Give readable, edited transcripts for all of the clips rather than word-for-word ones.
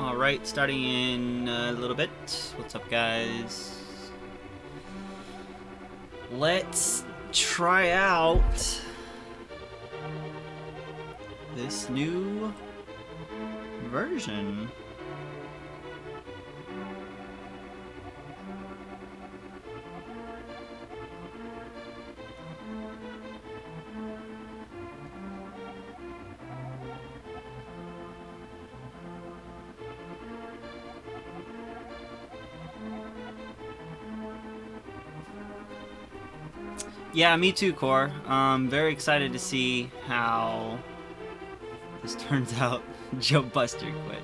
Alright, starting in a little bit. What's up, guys? Let's try out this new version. Yeah, me too, Core. Very excited to see how this turns out. Joe Buster quit.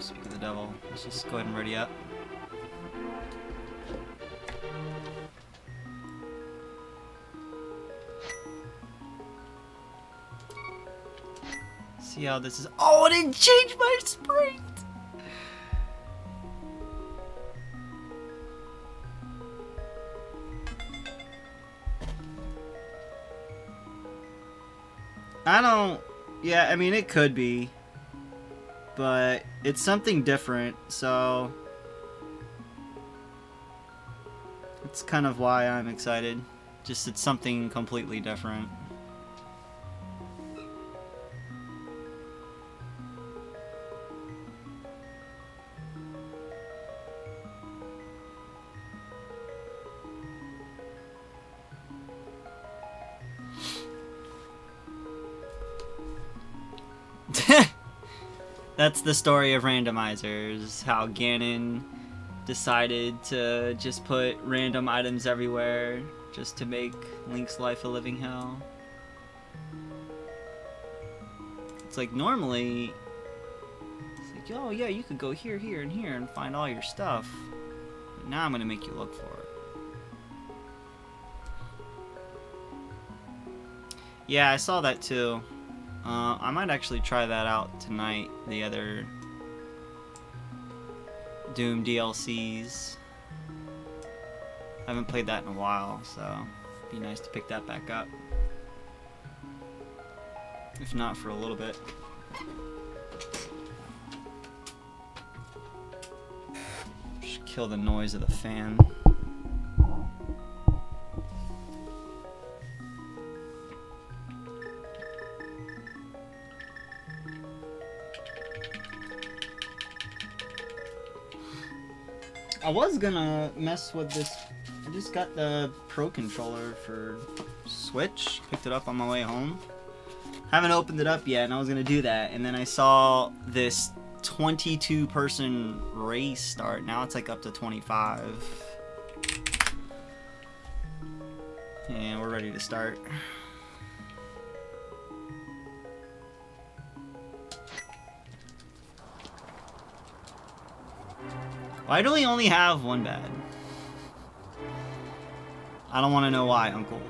Speak of the devil. Let's just go ahead and ready up. See how this is. Oh, it didn't change my sprite! I don't. Yeah, I mean, it could be. But it's something different, so. It's kind of why I'm excited. Just it's something completely different. That's the story of randomizers. How Ganon decided to just put random items everywhere just to make Link's life a living hell. It's like normally, it's like, oh yeah, you could go here, here, and here and find all your stuff. But now I'm gonna make you look for it. Yeah, I saw that too. I might actually try that out tonight, the other Doom DLCs. I haven't played that in a while, so it'd be nice to pick that back up. If not for a little bit. Just kill the noise of the fan. I was gonna mess with this. I just got the Pro Controller for Switch. Picked it up on my way home. Haven't opened it up yet, and I was gonna do that. And then I saw this 22-person race start. Now it's like up to 25. And we're ready to start. Why do we only have one bed? I don't want to know why, Uncle.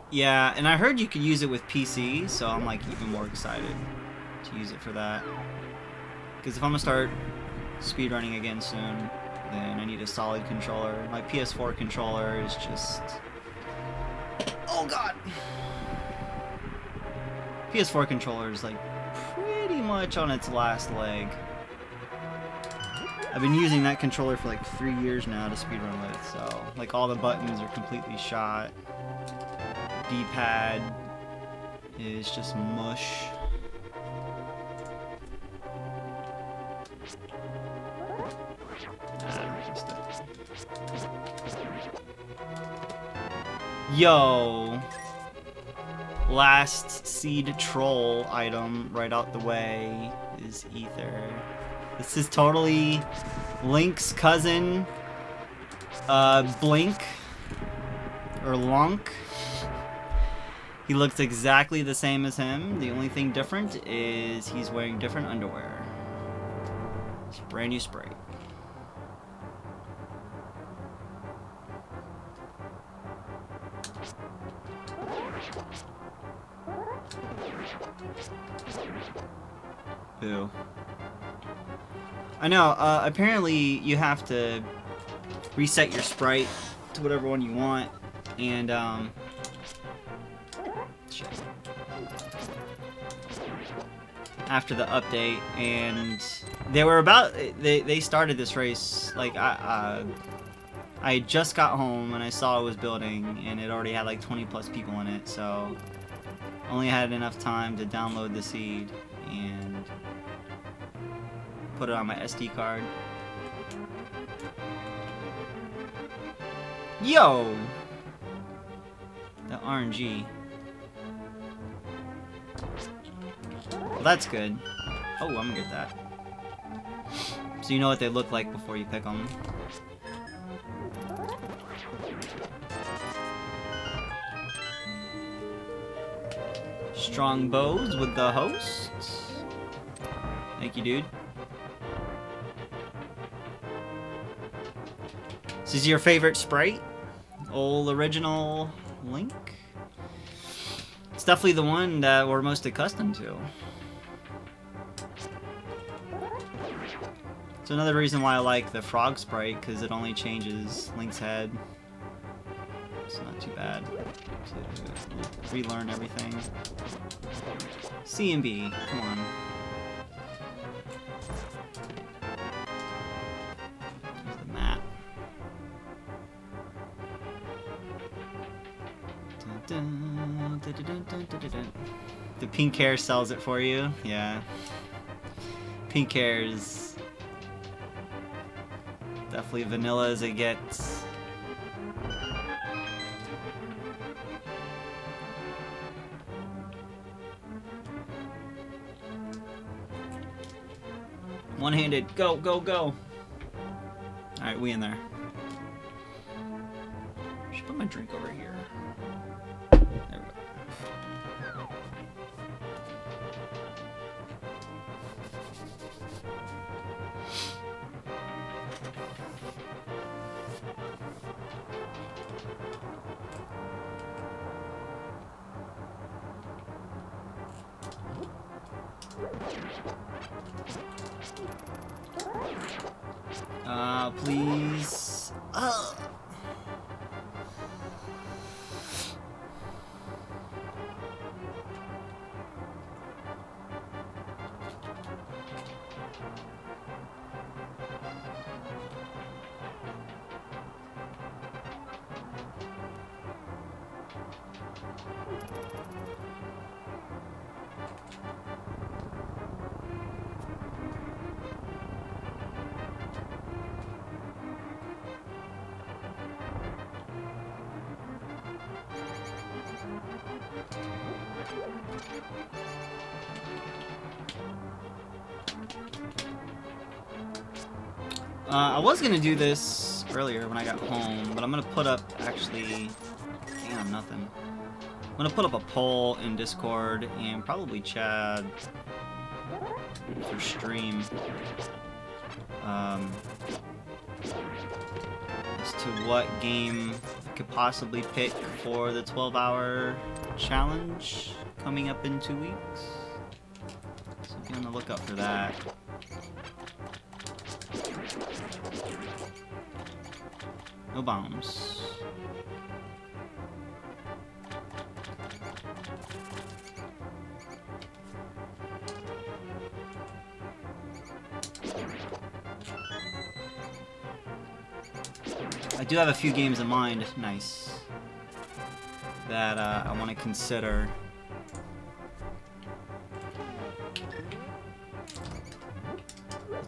Yeah, and I heard you could use it with PC, so I'm like even more excited to use it for that. Because if I'm gonna start speedrunning again soon, then I need a solid controller. My PS4 controller is just... Oh god! PS4 controller is like pretty much on its last leg. I've been using that controller for like 3 years now to speedrun with, so like all the buttons are completely shot. D-pad is just mush. Yo! Last seed troll item right out the way is Ether. This is totally Link's cousin, Blink, or Lunk. He looks exactly the same as him. The only thing different is he's wearing different underwear. It's brand new sprite. Who? I know, apparently you have to reset your sprite to whatever one you want, and shit. After the update, and they were about they started this race like I just got home and I saw it was building, and it already had like 20 plus people in it, so only had enough time to download the seed and put it on my SD card. Yo! The RNG. Well, that's good. Oh, I'm gonna get that. So you know what they look like before you pick them. Strong bows with the host. Thank you, dude. This is your favorite sprite? Old original Link? It's definitely the one that we're most accustomed to. It's another reason why I like the frog sprite, because it only changes Link's head. It's not too bad to relearn everything. C and B, come on. Here's the map. The pink hair sells it for you? Yeah. Pink hair is definitely vanilla as it gets. One-handed. Go, go, go. Alright, we in there. Should put my drink over here. There we go. Please. I was gonna do this earlier when I got home, but I'm gonna put up, actually, damn, nothing. I'm gonna put up a poll in Discord and probably Chad for stream as to what game I could possibly pick for the 12-hour challenge coming up in 2 weeks. So be on the lookout for that. No bombs. I do have a few games in mind, nice, that I want to consider.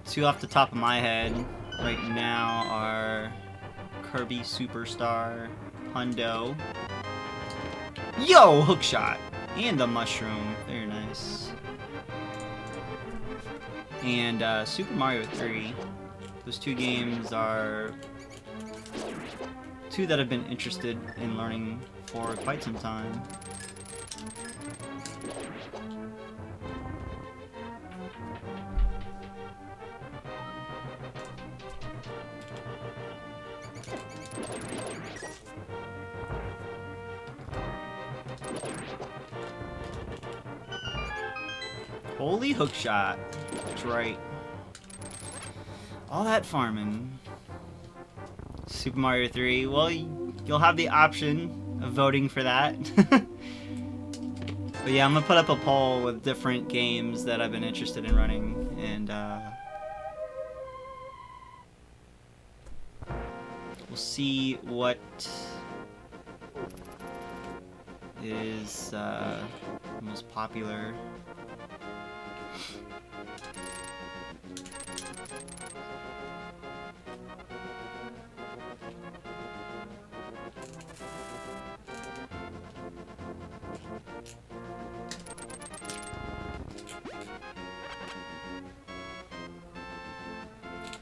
Two off the top of my head right now are Kirby Superstar, Hundo. Yo, hookshot! And a mushroom, very nice. And Super Mario 3. Those two games are two that I've been interested in learning for quite some time. Holy hookshot. That's right. All that farming. Super Mario 3. Well, you'll have the option of voting for that. But yeah, I'm gonna put up a poll with different games that I've been interested in running, and we'll see what is most popular.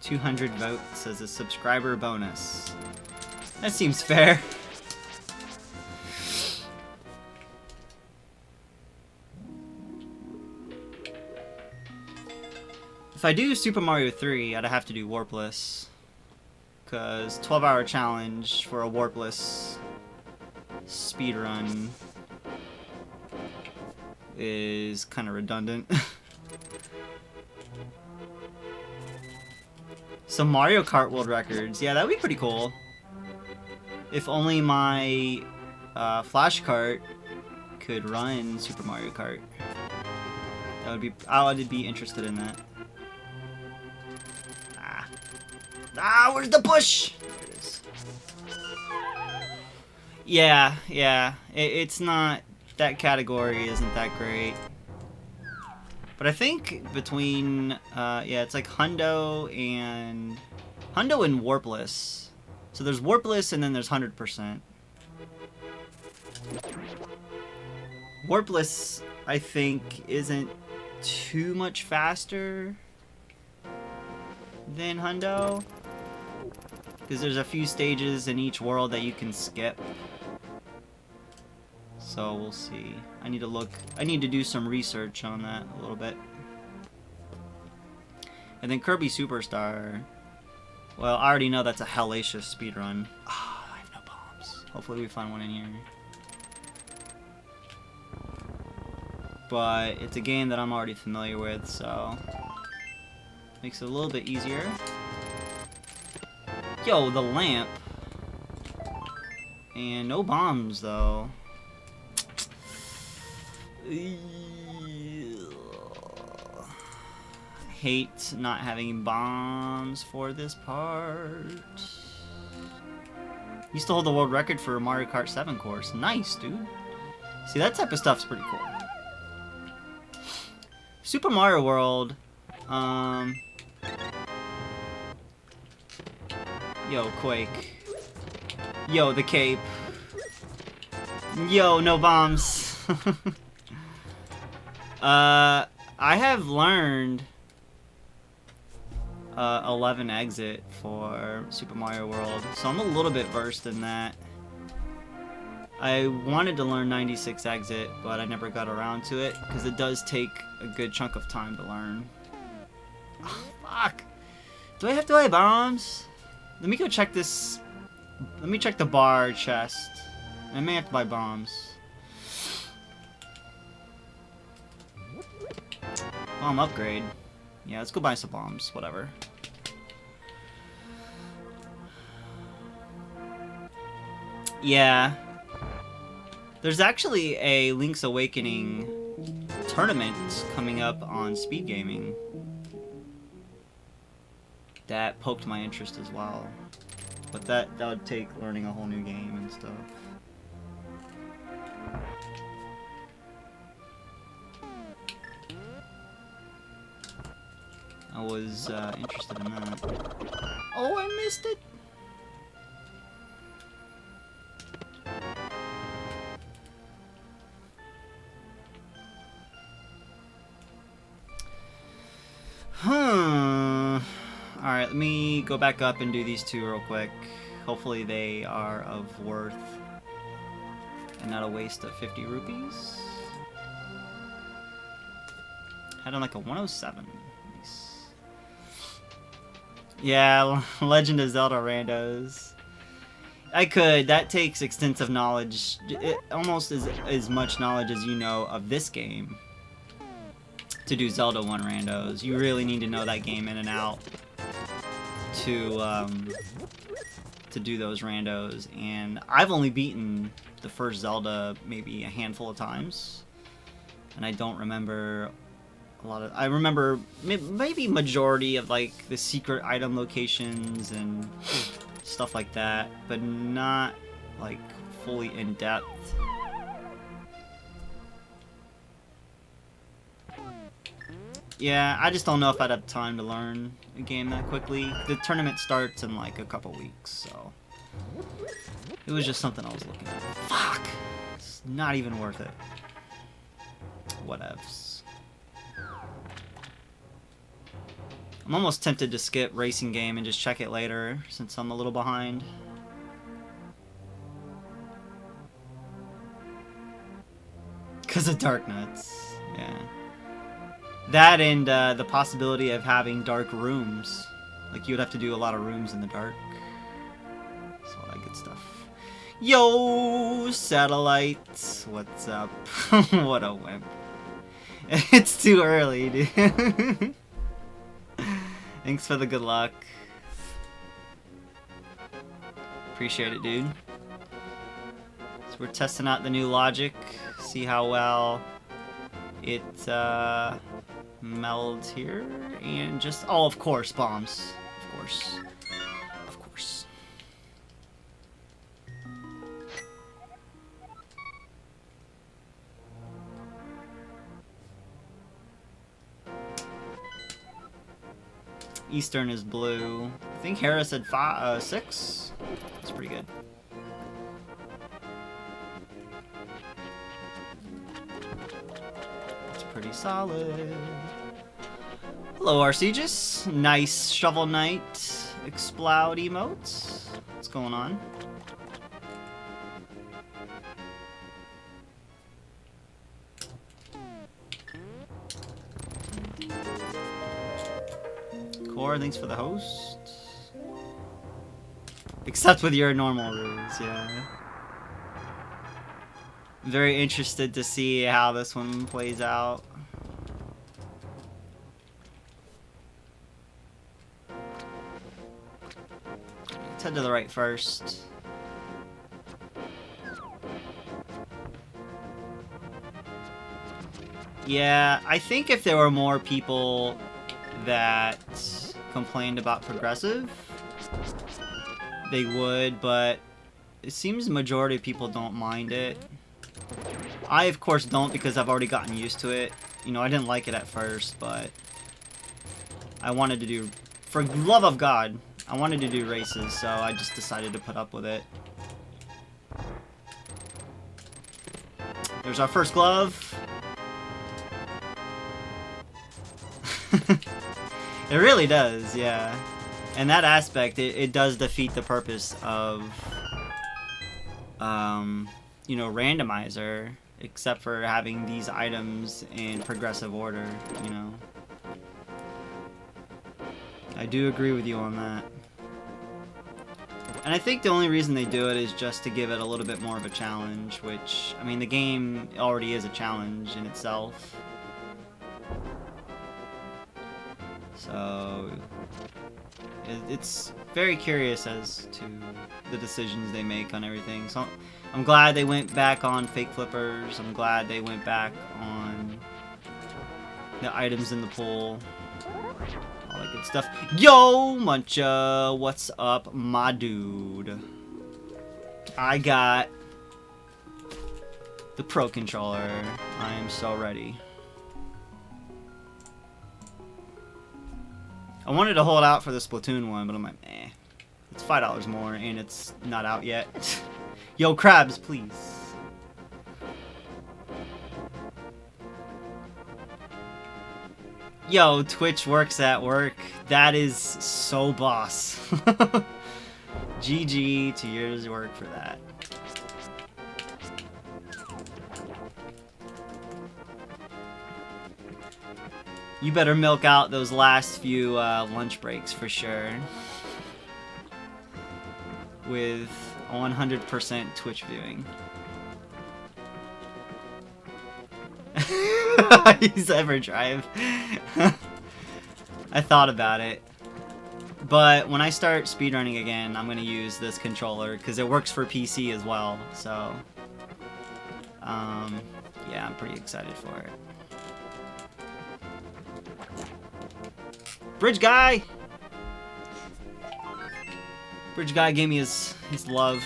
$200 votes as a subscriber bonus. That seems fair. If I do Super Mario 3, I'd have to do Warpless. Because 12-hour challenge for a Warpless speedrun is kind of redundant. Some Mario Kart World Records. Yeah, that would be pretty cool. If only my Flash Kart could run Super Mario Kart. That would be... I would be interested in that. Where's the push? There it is. Yeah. It's not... That category isn't that great. But I think between, yeah, it's like Hundo and Warpless. So there's Warpless and then there's 100%. Warpless, I think, isn't too much faster than Hundo. Because there's a few stages in each world that you can skip. So we'll see. I need to do some research on that a little bit. And then Kirby Superstar. Well, I already know that's a hellacious speedrun. Ah, I have no bombs. Hopefully we find one in here. But it's a game that I'm already familiar with, so makes it a little bit easier. Yo, the lamp. And no bombs though. Hate not having bombs for this part. Used to hold the world record for a Mario Kart 7 course. Nice, dude. See, that type of stuff's pretty cool. Super Mario World. Yo, Quake. Yo, the cape. Yo, no bombs. I have learned 11 exit for Super Mario World, so I'm a little bit versed in that. I wanted to learn 96 exit, but I never got around to it, because it does take a good chunk of time to learn. Oh, fuck! Do I have to buy bombs? Let me go check this. Let me check the bar chest. I may have to buy bombs. Bomb upgrade. Yeah, let's go buy some bombs. Whatever. Yeah. There's actually a Link's Awakening tournament coming up on Speed Gaming that poked my interest as well. But that would take learning a whole new game and stuff. I was interested in that. Oh, I missed it! Alright, let me go back up and do these two real quick. Hopefully they are of worth and not a waste of 50 rupees. Had on like a 107. Nice. Yeah, Legend of Zelda randos. I could. That takes extensive knowledge. It almost is as much knowledge as you know of this game to do Zelda 1 randos. You really need to know that game in and out to to do those randos, and I've only beaten the first Zelda maybe a handful of times, and I don't remember a lot of. I remember maybe majority of like the secret item locations and stuff like that, but not like fully in depth. Yeah, I just don't know if I'd have time to learn a game that quickly. The tournament starts in like a couple weeks, so it was just something I was looking at. Fuck! It's not even worth it. Whatevs. I'm almost tempted to skip racing game and just check it later, since I'm a little behind. Because of Dark Nuts. Yeah. That and the possibility of having dark rooms. Like, you would have to do a lot of rooms in the dark. So all that good stuff. Yo, Satellite. What's up? What a wimp. It's too early, dude. Thanks for the good luck. Appreciate it, dude. So we're testing out the new logic. See how well it melds here. And just, oh, of course, bombs. Of course. Of course. Eastern is blue. I think Harris said 6. That's pretty good. That's pretty solid. Hello, Arcegus. Nice Shovel Knight Explode emotes. What's going on? Core, thanks for the host. Except with your normal rules, yeah. Very interested to see how this one plays out. Let's head to the right first. Yeah, I think if there were more people that complained about progressive, they would, but it seems the majority of people don't mind it. I, of course, don't because I've already gotten used to it. You know, I didn't like it at first, but I wanted to do, for love of God, I wanted to do races, so I just decided to put up with it. There's our first glove. It really does, yeah. And that aspect, it does defeat the purpose of, you know, randomizer, except for having these items in progressive order, you know. I do agree with you on that. And I think the only reason they do it is just to give it a little bit more of a challenge, which, I mean, the game already is a challenge in itself. So it's very curious as to the decisions they make on everything. So I'm glad they went back on fake flippers. I'm glad they went back on the items in the pool. All that good stuff. Yo, Muncha, what's up, my dude? I got the Pro Controller. I am so ready. I wanted to hold out for the Splatoon one, but I'm like, eh. It's $5 more, and it's not out yet. Yo, Krabs, please. Yo, Twitch works at work. That is so boss. GG to years work for that. You better milk out those last few lunch breaks for sure. With 100% Twitch viewing. Use EverDrive. I thought about it. But when I start speedrunning again, I'm gonna use this controller because it works for PC as well. So, yeah, I'm pretty excited for it. Bridge guy! Bridge guy gave me his love.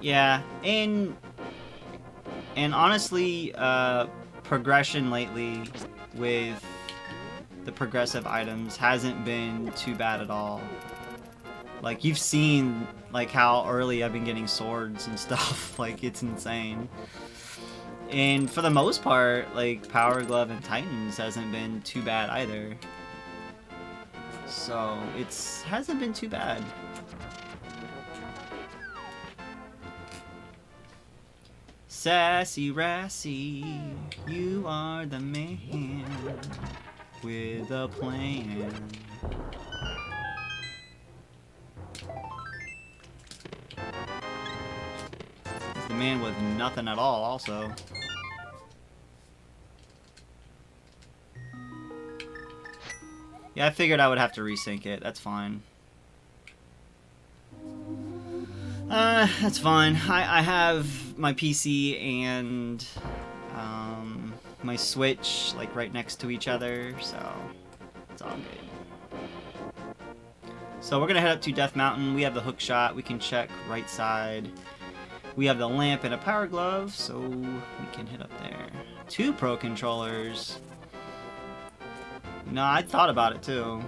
Yeah, and honestly, progression lately with the progressive items hasn't been too bad at all. Like, you've seen, like, how early I've been getting swords and stuff. Like, it's insane. And for the most part, like, Power Glove and Titans hasn't been too bad either. So, hasn't been too bad. Sassy Rassy, you are the man with a plan. He's the man with nothing at all, also. Yeah, I figured I would have to resync it. That's fine. That's fine. I have my PC and my Switch like right next to each other, so it's all good. So we're gonna head up to Death Mountain. We have the hook shot. We can check right side. We have the lamp and a power glove, so we can hit up there. 2 pro controllers. No, I thought about it too,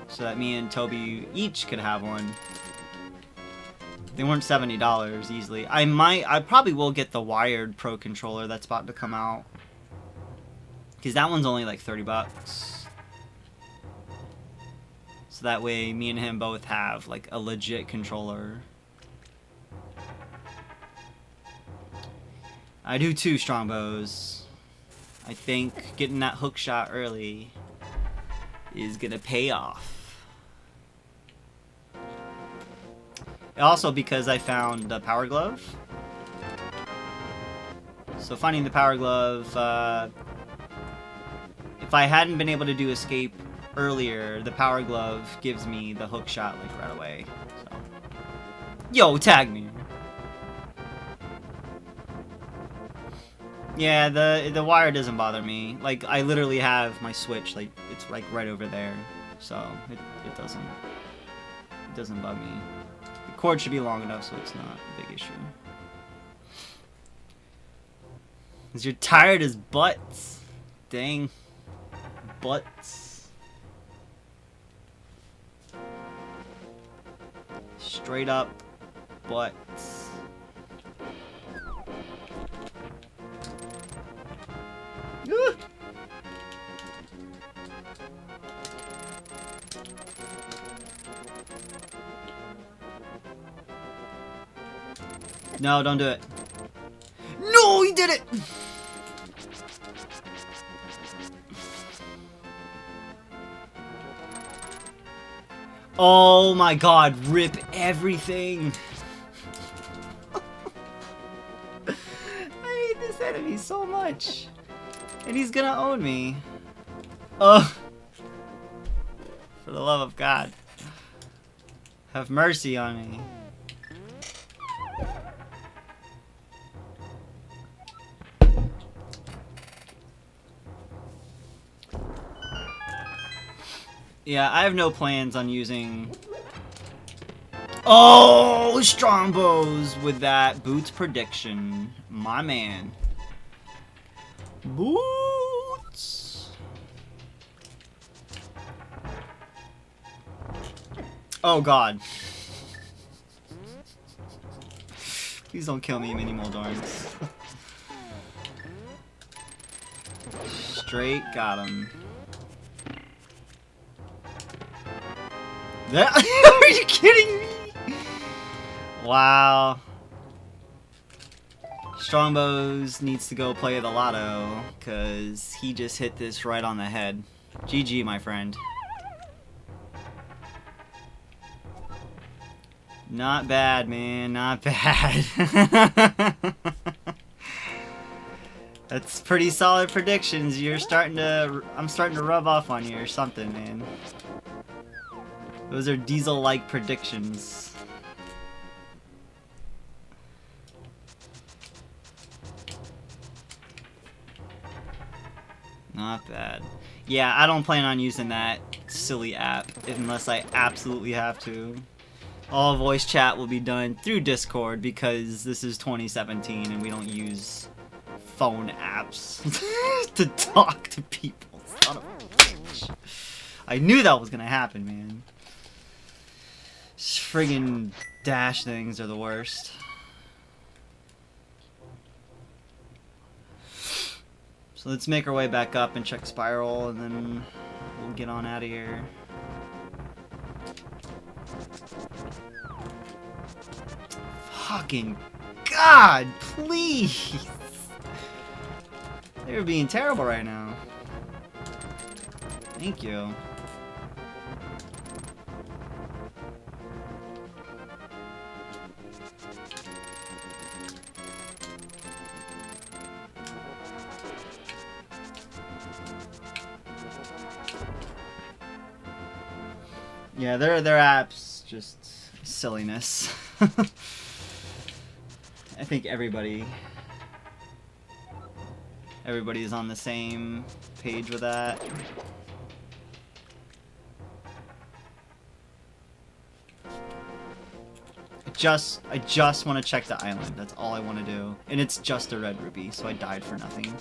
so that me and Toby each could have one. They weren't $70 easily. I probably will get the wired pro controller that's about to come out, because that one's only like 30 bucks. So that way me and him both have like a legit controller. I do too, Strongbows. I think getting that hook shot early is gonna pay off. Also because I found the power glove. So finding the power glove, if I hadn't been able to do escape earlier, the power glove gives me the hook shot like right away. So, yo, tag me. Yeah, the wire doesn't bother me. Like, I literally have my Switch, like, it's like right over there. So it doesn't bug me. The cord should be long enough so it's not a big issue. Cause you're tired as butts. Dang. Butts. Straight up butts. No, don't do it. No, he did it! Oh my god, rip everything! I hate this enemy so much. And he's gonna own me. Ugh. For the love of God. Have mercy on me. Yeah, I have no plans on using... Oh, Strongbows with that Boots prediction. My man. Boots. Oh, God. Please don't kill me many more darns. Straight got him. That, are you kidding me? Wow. Strongbows needs to go play the lotto, because he just hit this right on the head. GG, my friend. Not bad, man. Not bad. That's pretty solid predictions. I'm starting to rub off on you or something, man. Those are Diesel-like predictions. Not bad. Yeah, I don't plan on using that silly app unless I absolutely have to. All voice chat will be done through Discord because this is 2017 and we don't use phone apps to talk to people. Son of a bitch. I knew that was gonna happen, man. Friggin' dash things are the worst. So let's make our way back up and check Spiral, and then we'll get on out of here. Fucking God, please! They're being terrible right now. Thank you. Yeah, their app's just silliness. I think everybody is on the same page with that. I just want to check the island. That's all I want to do. And it's just a red ruby, so I died for nothing.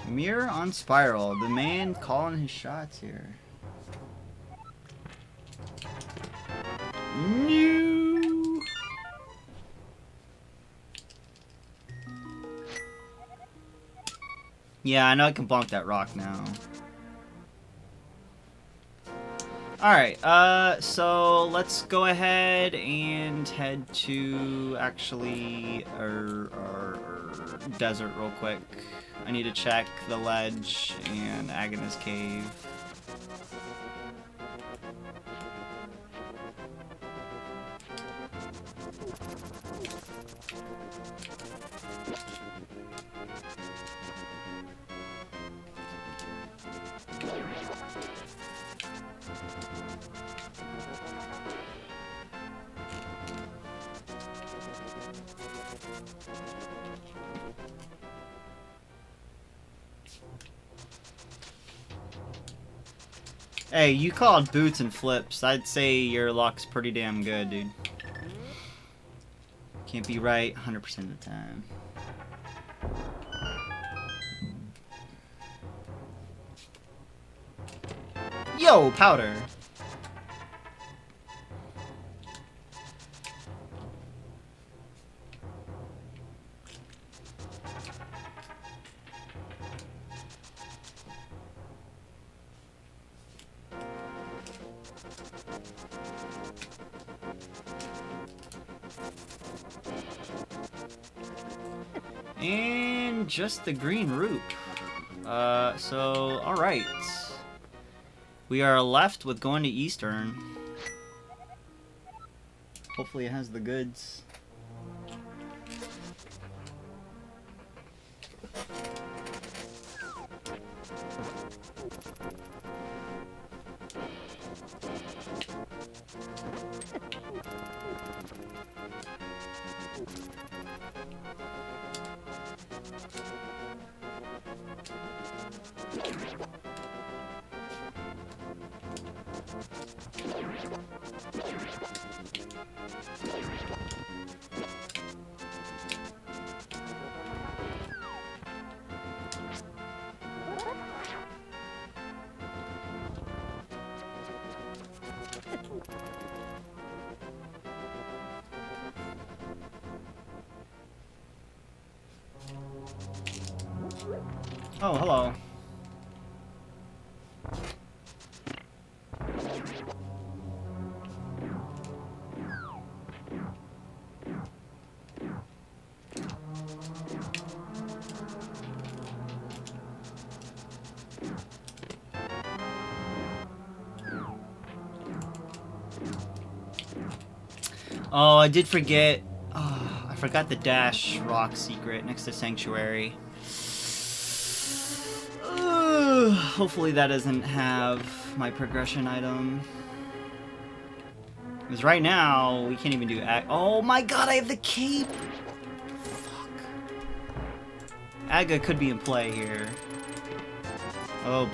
Mirror on Spiral. The man calling his shots here. No. Yeah, I know I can bonk that rock now. Alright, so let's go ahead and head to actually our desert real quick. I need to check the ledge and Agnes Cave. Hey, you called boots and flips. I'd say your luck's pretty damn good, dude. Can't be right 100% of the time. Yo, powder! And just the green root. So, alright. We are left with going to Eastern. Hopefully it has the goods. Oh, hello. Oh, I did forget. Oh, I forgot the dash rock secret next to Sanctuary. Hopefully that doesn't have my progression item. Because right now, we can't even do oh my god, I have the cape! Fuck. Aga could be in play here. Oh boy.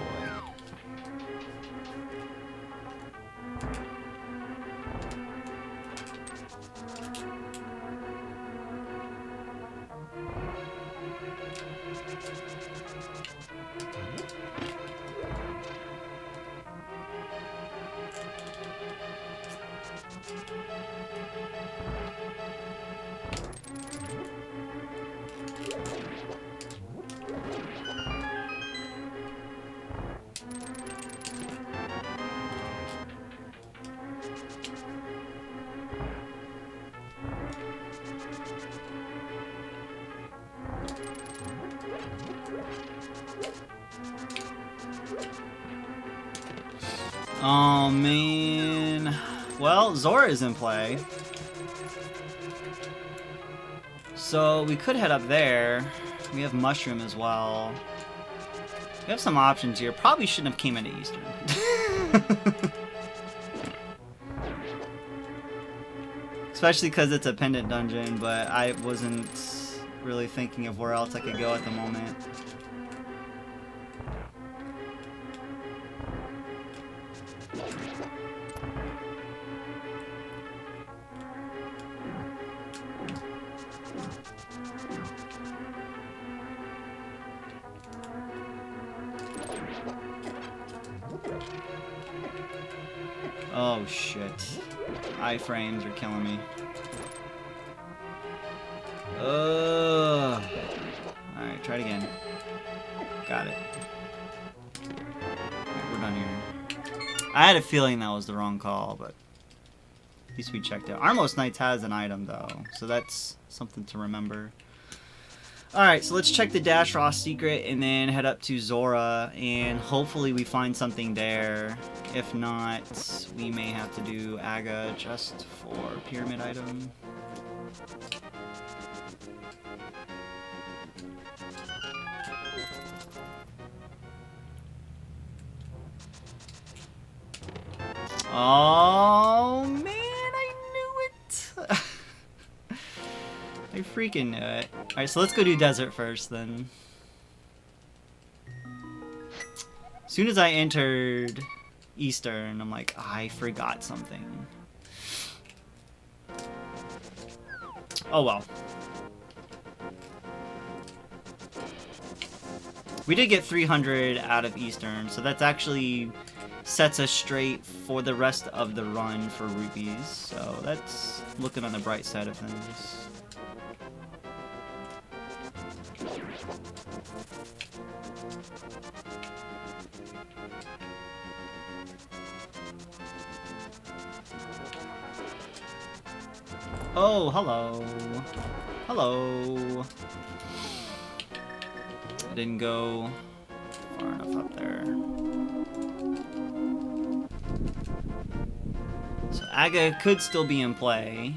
Oh man. Well, Zora is in play. So we could head up there. We have Mushroom as well. We have some options here. Probably shouldn't have came into Eastern. Especially because it's a pendant dungeon, but I wasn't really thinking of where else I could go at the moment. Oh shit. Iframes are killing me. Ugh. Alright, try it again. Got it. Alright, we're done here. I had a feeling that was the wrong call, but at least we checked it. Armos Knights has an item though, so that's something to remember. Alright, so let's check the Dash Raw secret and then head up to Zora, and hopefully we find something there. If not, we may have to do Aga just for pyramid item. Oh man, I knew it! I freaking knew it. Alright, so let's go do desert first then. As soon as I entered Eastern, I'm like, I forgot something. Oh well. We did get 300 out of Eastern, so that's actually sets us straight for the rest of the run for rupees. So that's looking on the bright side of things. Oh, hello. Hello. I didn't go far enough up there. So Aga could still be in play.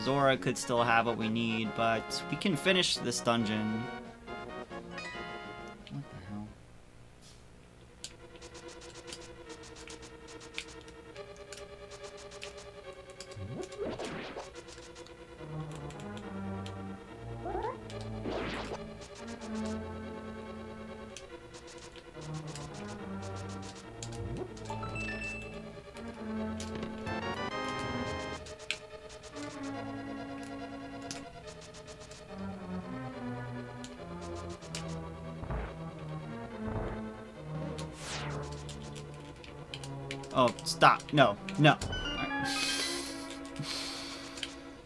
Zora could still have what we need, but we can finish this dungeon. What the hell? Oh, stop. No, no. Right.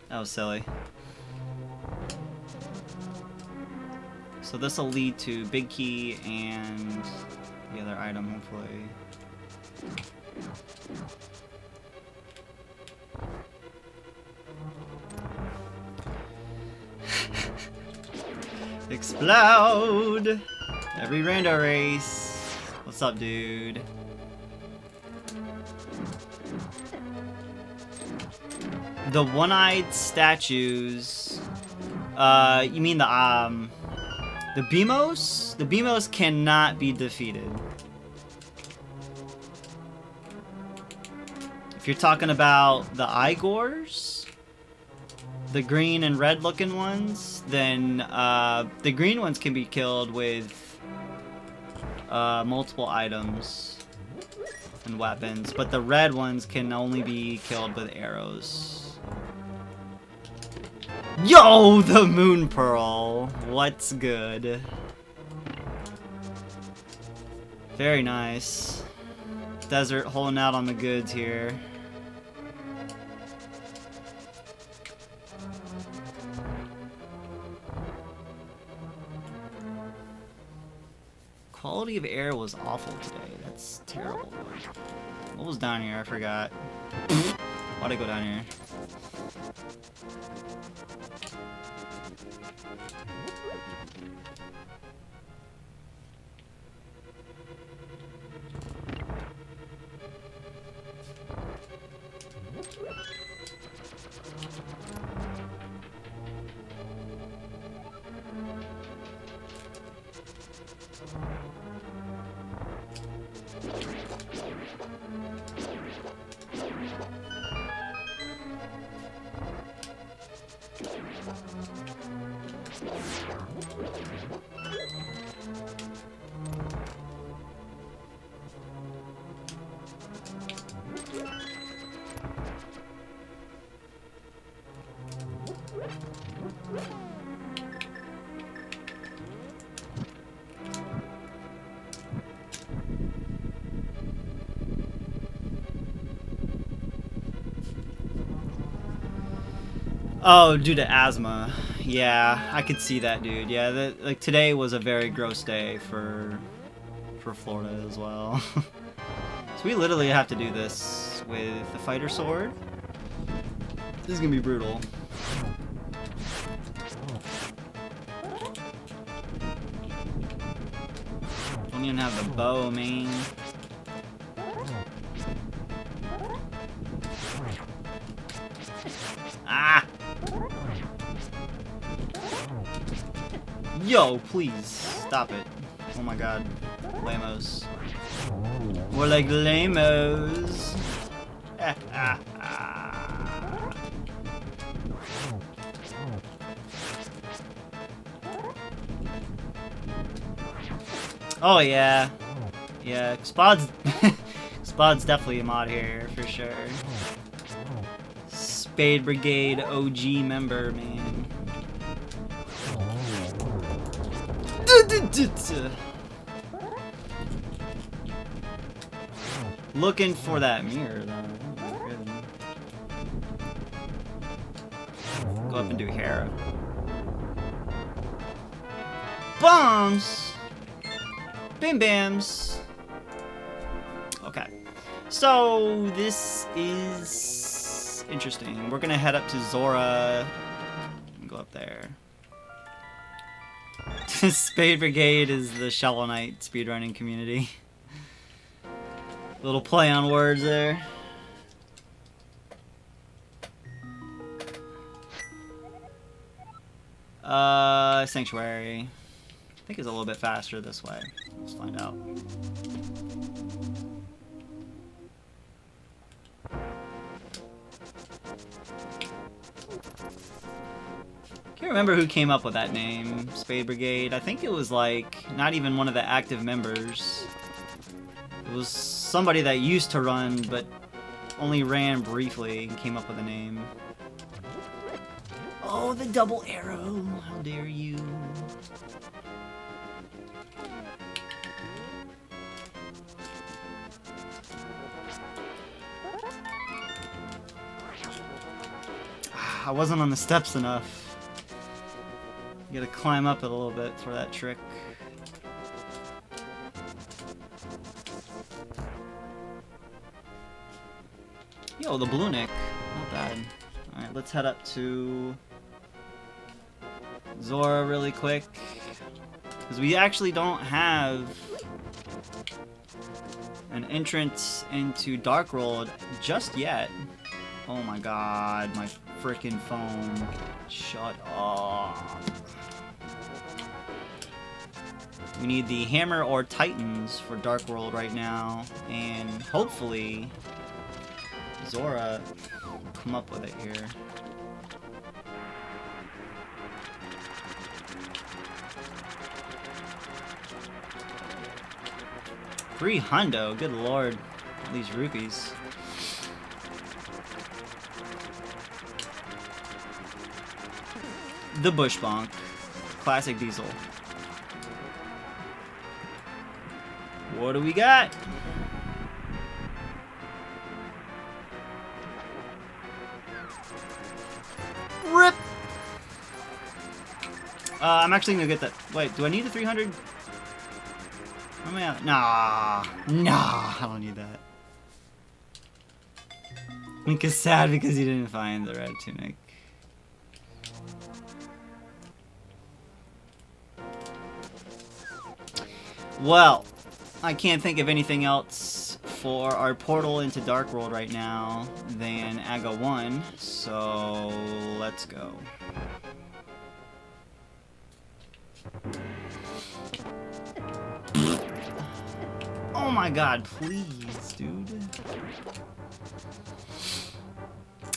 That was silly. So this will lead to Big Key and the other item, hopefully. Explode! Every Rando Race. What's up, dude? The one-eyed statues. You mean the Beamos? The Beamos cannot be defeated. If you're talking about the Igors, the green and red looking ones, then the green ones can be killed with multiple items and weapons, but the red ones can only be killed with arrows. Yo, the Moon Pearl! What's good? Very nice. Desert holding out on the goods here. Quality of air was awful today. That's terrible. What was down here? I forgot. Why'd I go down here? Oh, due to asthma. Yeah, I could see that, dude. Yeah, like today was a very gross day for Florida as well. So we literally have to do this with the fighter sword. This is gonna be brutal. Don't even have the bow, man. Ah! Yo, please stop it. Oh my god. Lamos. More like lamos. Oh yeah. Yeah, Spod's Spod's definitely a mod here for sure. Spade Brigade OG member, man. Looking for that mirror, though. Go up and do Hera. Bombs! Bam bams! Okay. So, this is interesting. We're gonna head up to Zora. Go up there. Spade Brigade is the Shovel Knight speedrunning community. Little play on words there. Sanctuary. I think it's a little bit faster this way. Let's find out. Can't remember who came up with that name, Spade Brigade. I think it was like not even one of the active members. It was somebody that used to run but only ran briefly and came up with a name. Oh, the double arrow! How dare you! I wasn't on the steps enough. You gotta climb up it a little bit for that trick. Yo, the blue nick. Not bad. Alright, let's head up to Zora really quick. Because we actually don't have an entrance into Dark World just yet. Oh my god, my frickin' phone. Shut up. We need the Hammer or Titans for Dark World right now, and hopefully Zora will come up with it here. $300, good lord, all these rupees. The Bush Bonk, classic Diesel. What do we got? Rip! I'm actually gonna get that. Wait, do I need the 300? Where am I at? Nah. Nah, I don't need that. Link is sad because he didn't find the red tunic. Well, I can't think of anything else for our portal into Dark World right now than Aga 1, so let's go. Oh my god, please, dude.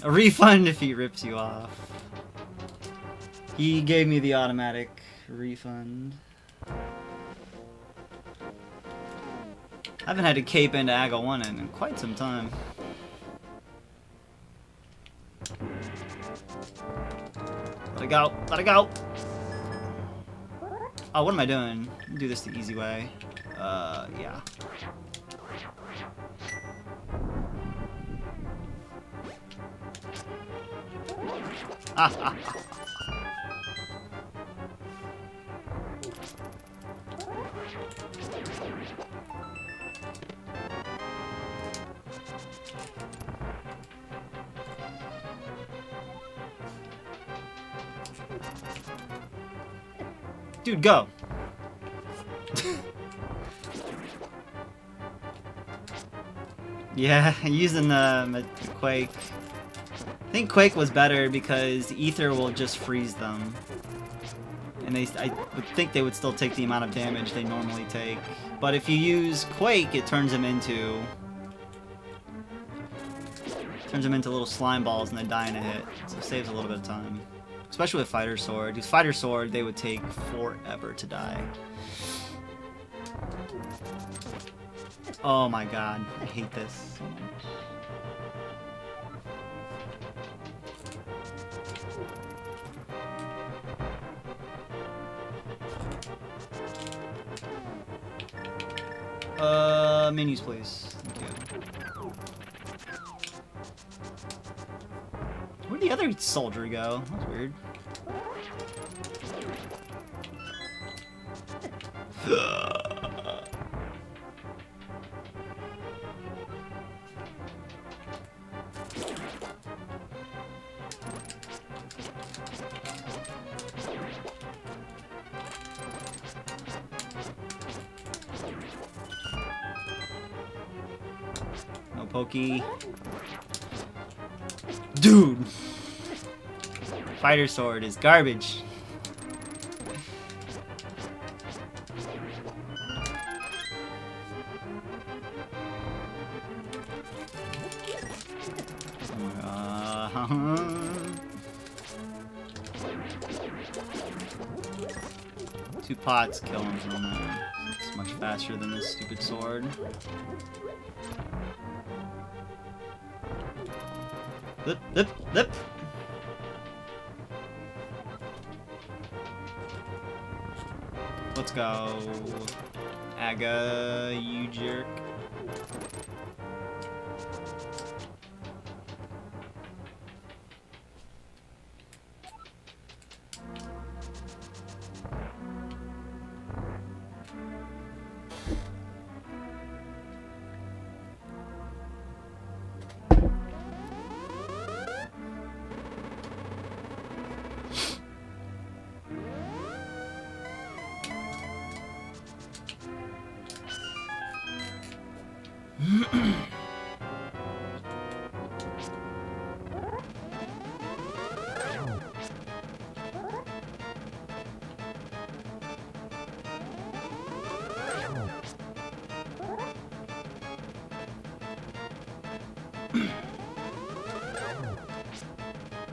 A refund if he rips you off. He gave me the automatic refund. I haven't had to cape into Aga 1 in quite some time. Let it go. Let it go. Oh, what am I doing? Do this the easy way. Yeah. Dude, go! Yeah, using the Quake. I think Quake was better because Ether will just freeze them. And I would think they would still take the amount of damage they normally take. But if you use Quake, it turns them into little slime balls and they die in a hit. So it saves a little bit of time. Especially with Fighter Sword. With Fighter Sword, they would take forever to die. Oh my god, I hate this so much. Menus, please. Thank you. Where'd the other soldier go? That's weird. No pokey. Dude! Fighter Sword is garbage. Two pots kill him from there. It's much faster than this stupid sword. Lip, lip, lip! Let's go. Aga, you jerk.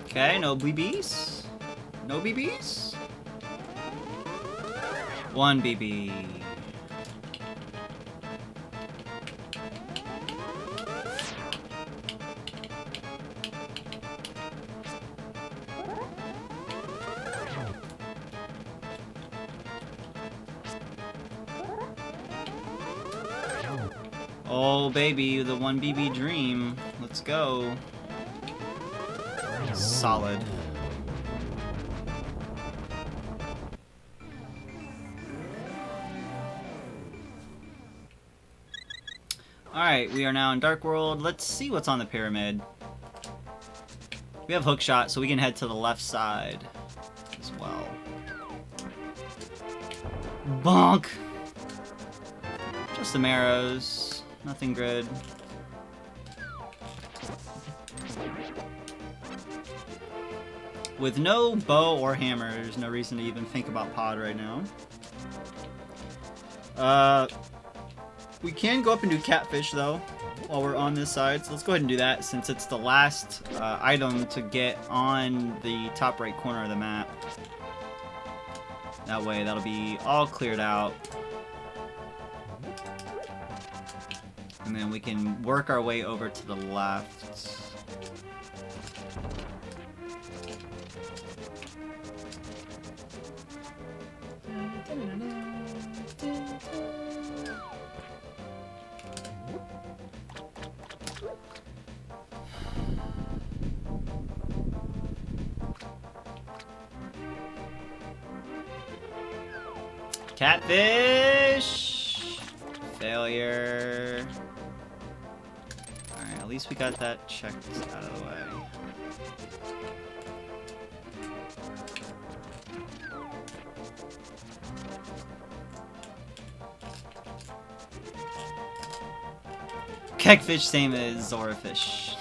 Okay, no BBs. No BBs. 1 BB. Oh baby, the 1 BB dream. Let's go. Solid. Alright, we are now in Dark World. Let's see what's on the pyramid. We have hookshot, so we can head to the left side as well. Bonk! Just some arrows. Nothing good. With no bow or hammer, there's no reason to even think about pod right now. We can go up and do catfish, though, while we're on this side. So let's go ahead and do that, since it's the last item to get on the top right corner of the map. That way, that'll be all cleared out. And then we can work our way over to the left. Catfish! Failure. Alright, at least we got that checked out of the way. Kegfish, same as Zorafish.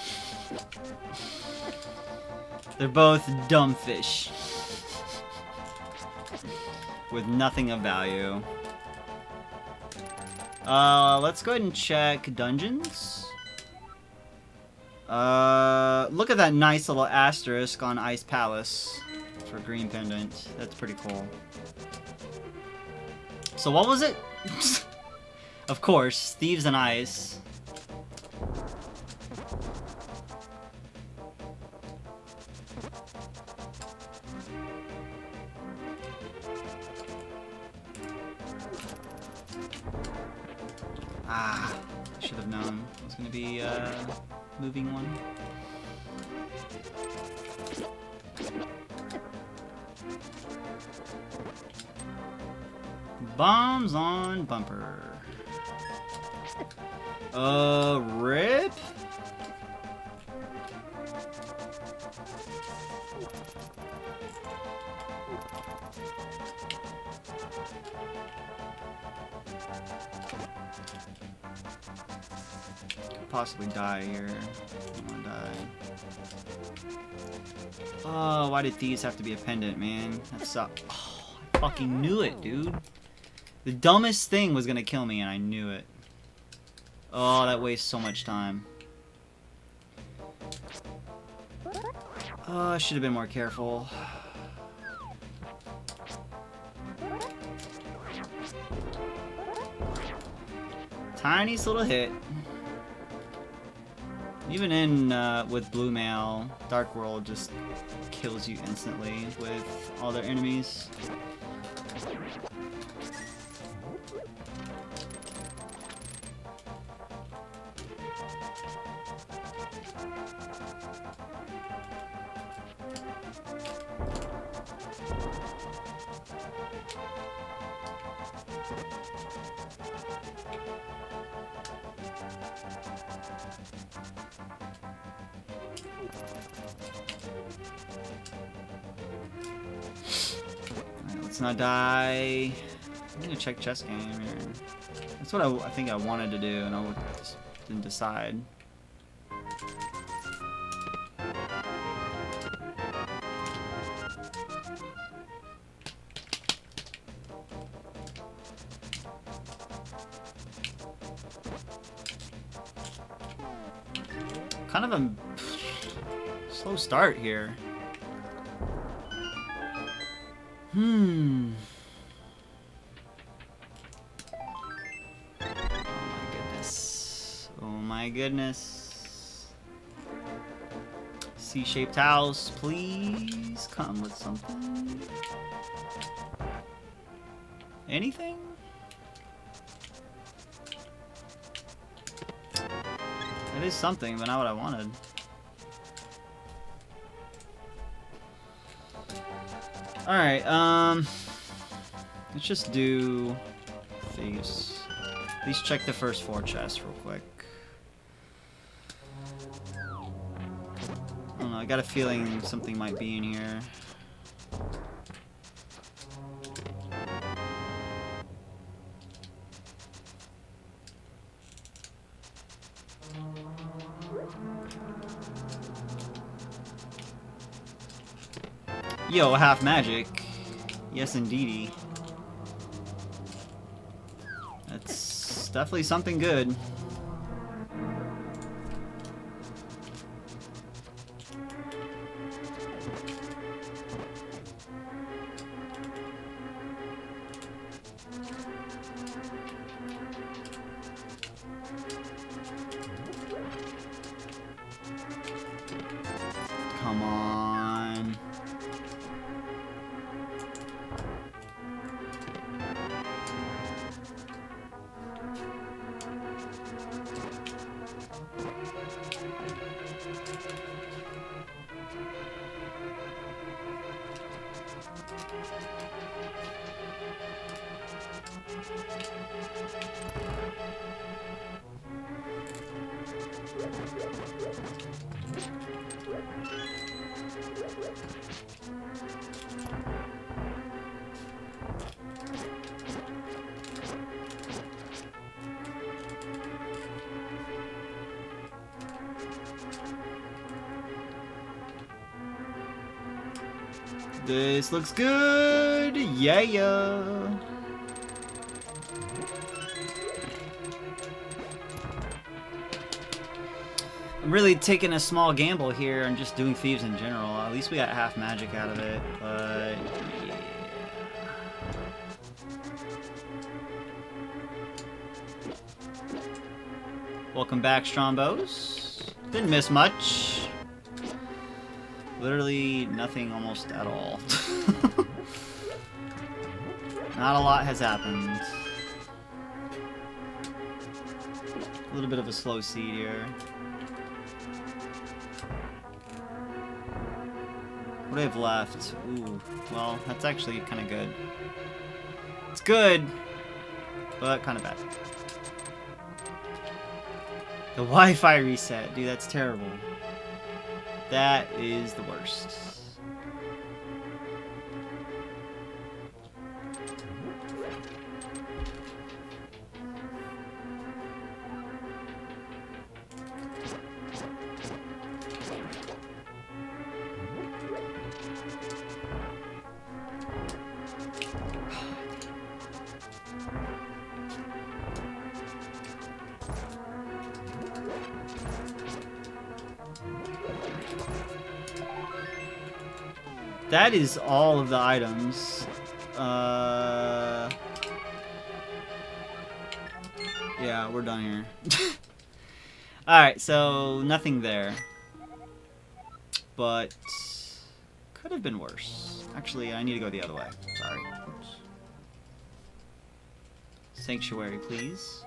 They're both dumb fish. With nothing of value. Let's go ahead and check dungeons. Look at that nice little asterisk on Ice Palace for green pendant. That's pretty cool. So what was it? Of course, Thieves and Ice. Ah, I should have known. It was gonna be moving one. Bombs on bumper. Rip? Could possibly die here. I don't wanna die. Oh, why did these have to be a pendant, man? That sucked. Oh, I fucking knew it, dude. The dumbest thing was gonna kill me, and I knew it. Oh, that wastes so much time. Oh, I should have been more careful. Tiniest little hit. Even in with Blue Mail, Dark World just kills you instantly with all their enemies. Let's not die. I'm gonna check chess game here. That's what I think I wanted to do, and I just didn't decide. Kind of a slow start here. Oh my goodness. Oh my goodness. C-shaped house, please come with something. Anything? It is something, but not what I wanted. Alright, let's just do these. At least check the first 4 chests real quick. I don't know, I got a feeling something might be in here. Yo, half magic. Yes, indeedy. That's definitely something good. Come on. This looks good! Yeah! I'm really taking a small gamble here and just doing thieves in general. At least we got half magic out of it, but yeah. Welcome back, Strombos. Didn't miss much. Literally nothing almost at all. Not a lot has happened. A little bit of a slow seed here. What do I have left? Ooh, well, that's actually kind of good. It's good, but kind of bad. The Wi-Fi reset. Dude, that's terrible. That is the worst. That is all of the items. Yeah, we're done here. Alright, so nothing there. But could have been worse. Actually, I need to go the other way. Sorry. Oops. Sanctuary, please.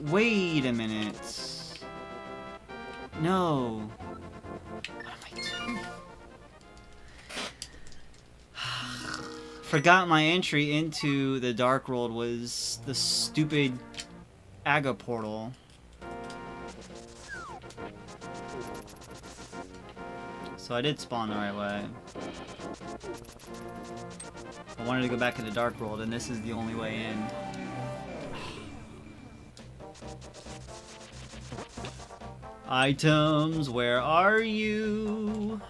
Wait a minute. No. What am I doing? Forgot my entry into the Dark World was the stupid Aga portal. So I did spawn the right way. I wanted to go back into Dark World, and this is the only way in. Items, where are you?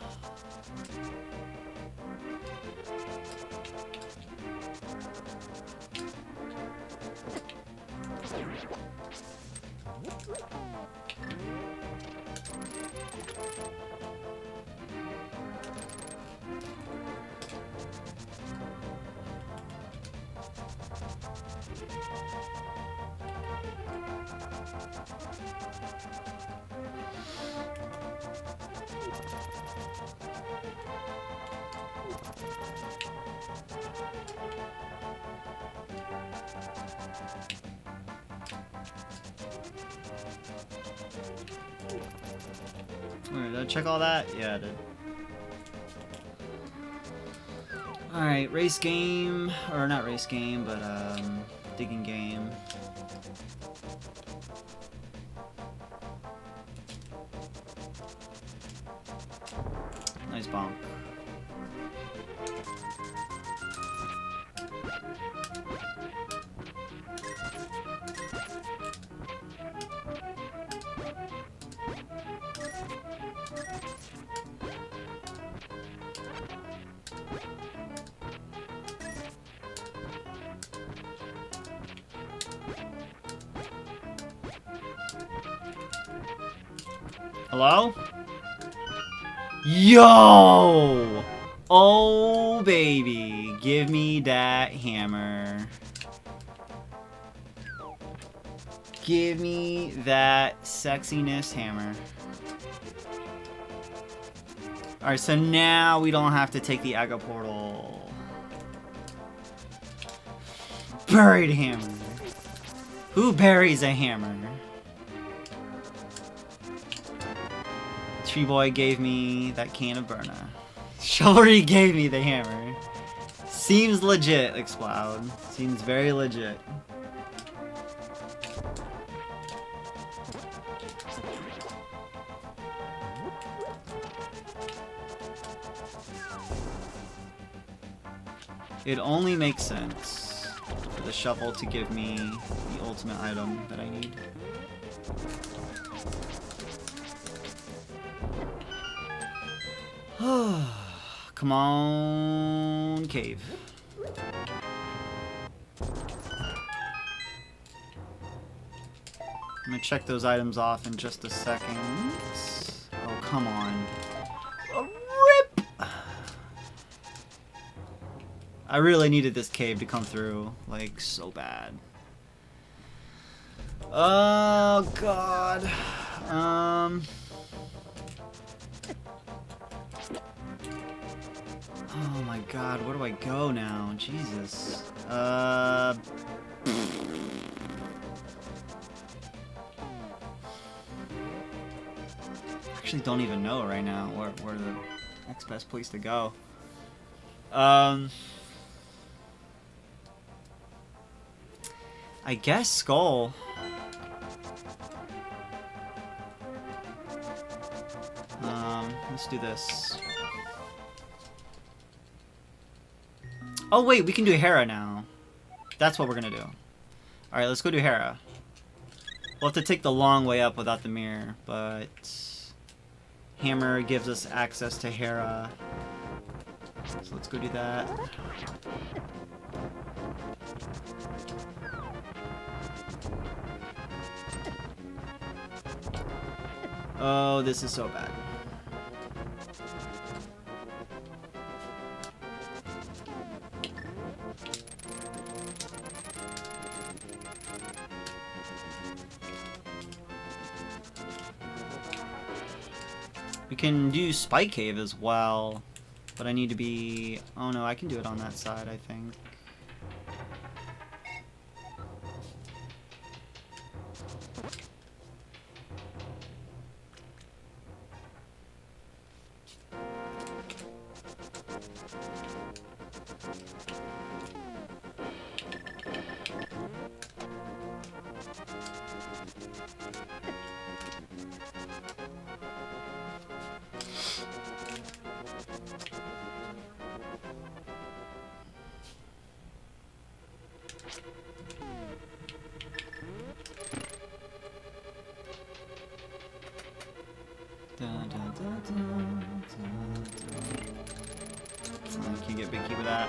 Did I check all that? Yeah, I did. Alright, race game. Or not race game, but digging game. Nice bonk. Hello? Yo! Oh, baby. Give me that hammer. Give me that sexiness hammer. Alright, so now we don't have to take the Aga portal. Buried hammer. Who buries a hammer? Tree Boy gave me that can of burner. Chivalry gave me the hammer. Seems legit, Explode. Seems very legit. It only makes sense for the shovel to give me the ultimate item that I need. Come on, cave. I'm gonna check those items off in just a second. Oh, come on. A rip! I really needed this cave to come through, like, so bad. Oh, God. Oh my god, where do I go now? Jesus. Actually don't even know right now where the next best place to go. I guess Skull. Let's do this. Oh wait, we can do Hera now. That's what we're gonna do. Alright, let's go do Hera. We'll have to take the long way up without the mirror, but Hammer gives us access to Hera. So let's go do that. Oh, this is so bad. We can do Spike Cave as well, but I need to be... Oh no, I can do it on that side, I think. I can't get big key with that.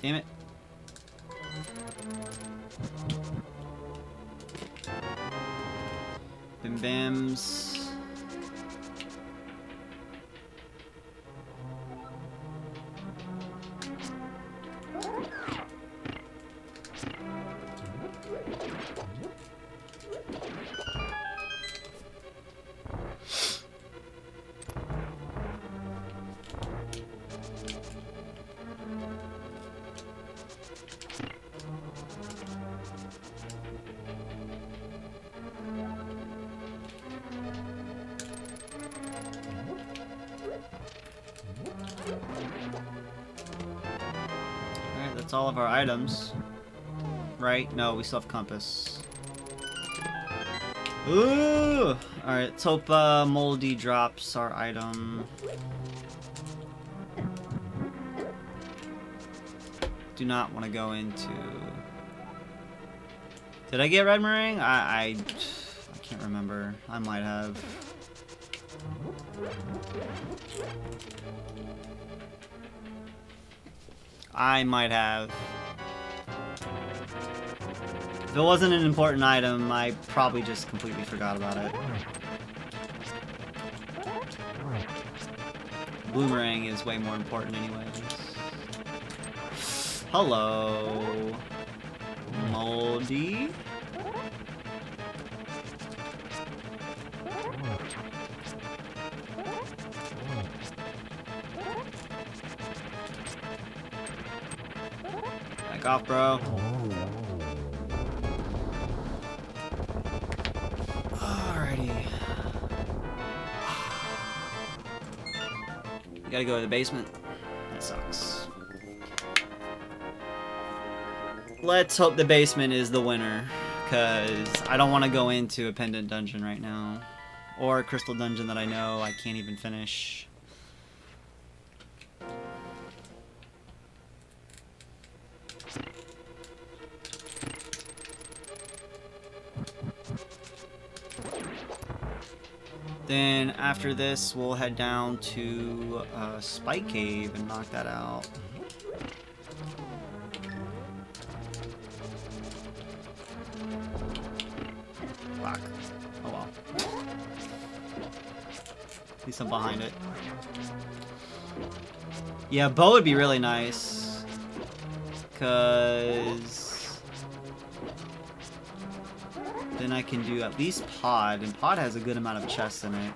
Damn it. Bim Bams. Alright, that's all of our items. Right? No, we still have compass. Ooh! Alright, let's hope Moldy drops our item. Do not want to go into... Did I get red meringue? I can't remember. I might have. I might have. If it wasn't an important item, I probably just completely forgot about it. Bloomerang is way more important anyways. Hello. Moldy. Back off, bro. Alrighty. You gotta go to the basement. That sucks. Let's hope the basement is the winner, because I don't want to go into a pendant dungeon right now. Or a crystal dungeon that I know I can't even finish. Then after this, we'll head down to Spike Cave and knock that out. Fuck. Oh well. At least I'm behind it. Yeah, bow would be really nice. Cause then I can do at least pod, and pod has a good amount of chests in it.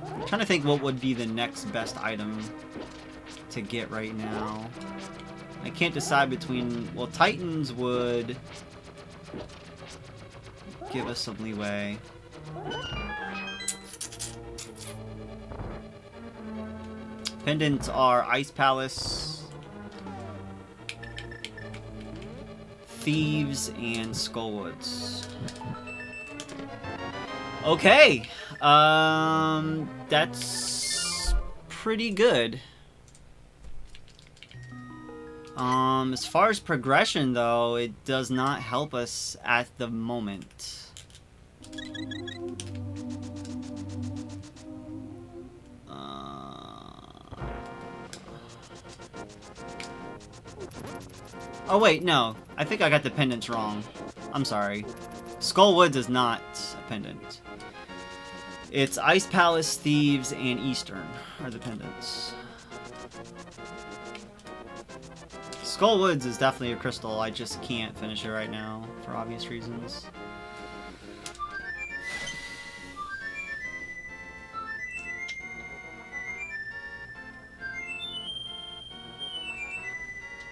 I'm trying to think what would be the next best item to get right now. I can't decide between, well, Titans would give us some leeway. Pendants are Ice Palace, Thieves, and Skullwoods. Okay, that's pretty good. As far as progression, though, it does not help us at the moment. Oh wait, no. I think I got the pendants wrong. I'm sorry. Skullwoods is not a pendant. It's Ice Palace, Thieves, and Eastern are the pendants. Skullwoods is definitely a crystal. I just can't finish it right now for obvious reasons.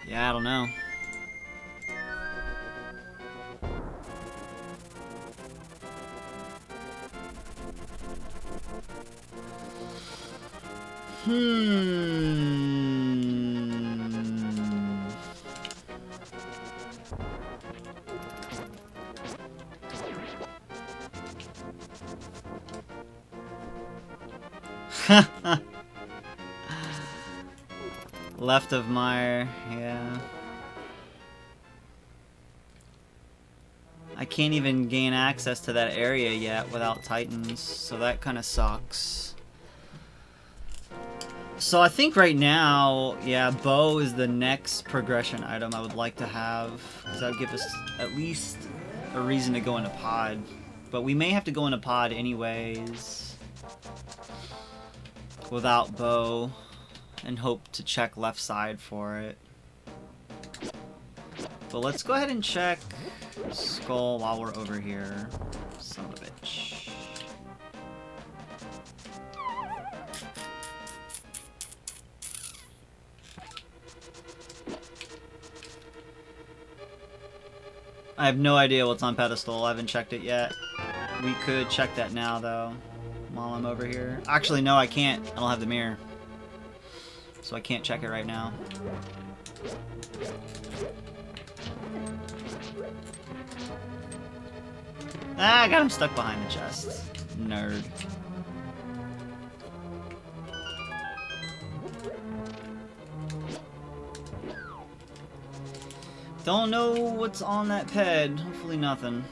Yeah, I don't know. Left of Meyer, yeah. I can't even gain access to that area yet without Titans, so that kind of sucks. So I think right now, yeah, bow is the next progression item I would like to have, because that would give us at least a reason to go into pod. But we may have to go into pod anyways without bow and hope to check left side for it. But let's go ahead and check Skull while we're over here. Son of a bitch. I have no idea what's on pedestal. I haven't checked it yet. We could check that now, though, while I'm over here. Actually, no, I can't. I don't have the mirror. So I can't check it right now. Ah, I got him stuck behind the chest. Nerd. Don't know what's on that ped. Hopefully nothing.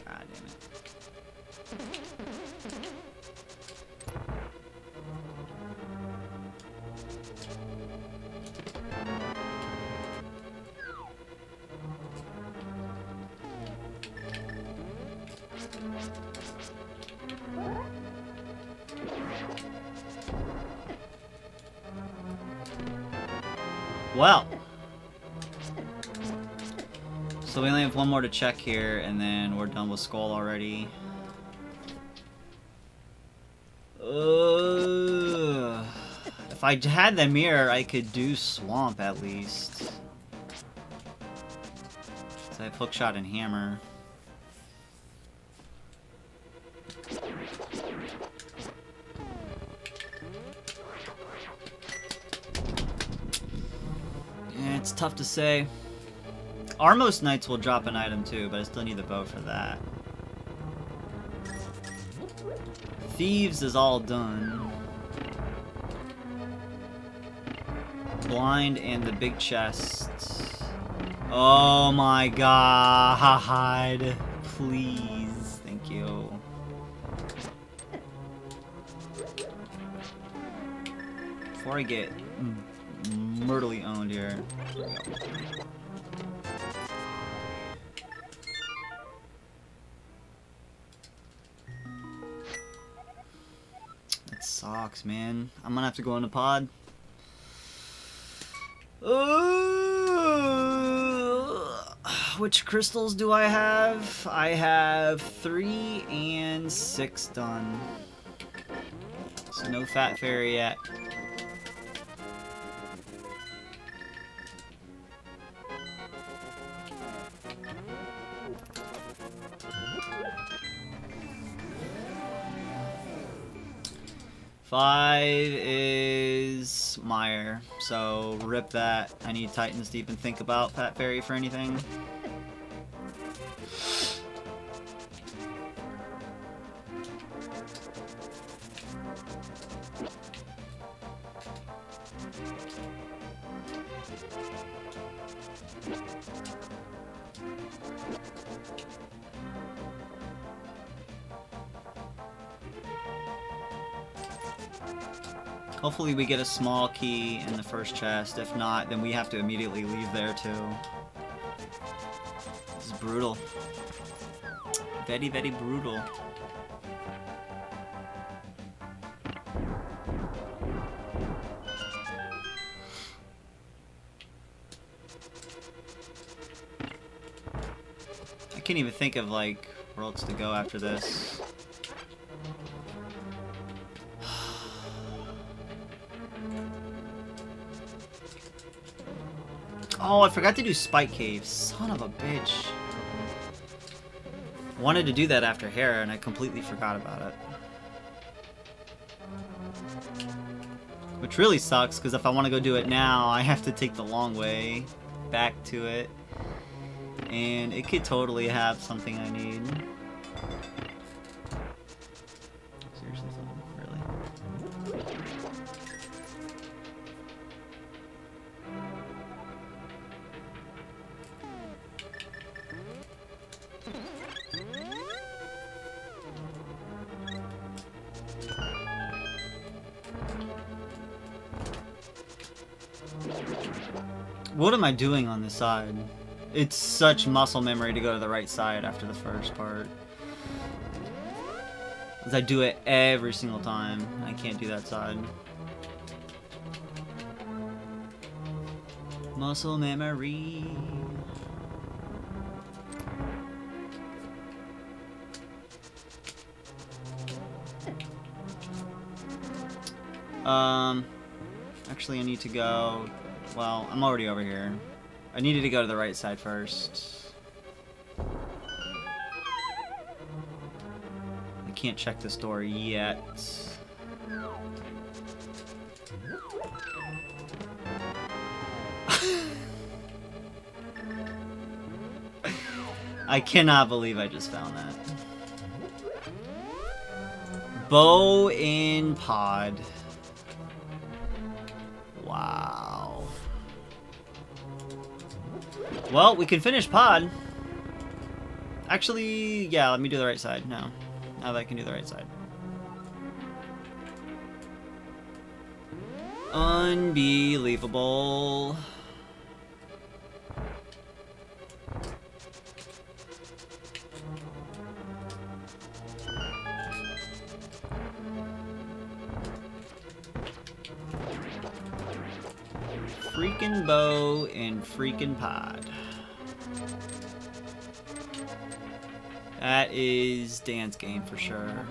God damn it. Well, so we only have one more to check here, and then we're done with Skull already. If I had the mirror, I could do Swamp at least. So I have Hookshot and Hammer. It's tough to say. Armos Knights will drop an item too, but I still need the bow for that. Thieves is all done. Blind and the big chest. Oh my god. Please. Thank you. Before I get murderly owned here. That sucks, man. I'm gonna have to go into pod. Which crystals do I have? I have 3 and 6 done. So no Fat Fairy yet. Five is Meyer, so rip that. I need Titans to even think about Fat Fairy for anything. Hopefully we get a small key in the first chest. If not, then we have to immediately leave there too. This is brutal. Very, very brutal. I can't even think of like where else to go after this. Oh, I forgot to do Spike Cave. Son of a bitch. Wanted to do that after Hera, and I completely forgot about it. Which really sucks, because if I want to go do it now, I have to take the long way back to it. and it could totally have something I need. Seriously, really? What am I doing on this side? It's such muscle memory to go to the right side after the first part. Because I do it every single time. I can't do that side. Muscle memory. Actually I need to go... Well, I'm already over here. I needed to go to the right side first. I can't check this door yet. I cannot believe I just found that. Bow in pod. Wow. Well, we can finish pod. Actually, yeah, let me do the right side now. Now that I can do the right side. Unbelievable. Freaking bow and freaking pod. That is Dan's game for sure.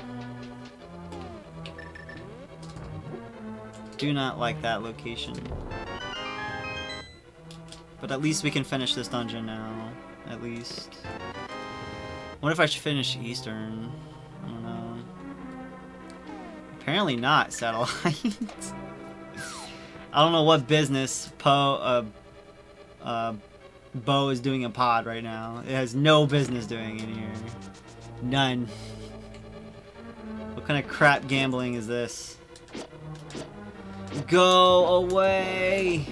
Do not like that location. But at least we can finish this dungeon now. At least. What if I should finish Eastern? I don't know. Apparently not, Satellite. I don't know what business Bo is doing a pod right now. It has no business doing in here. None. What kind of crap gambling is this? Go away!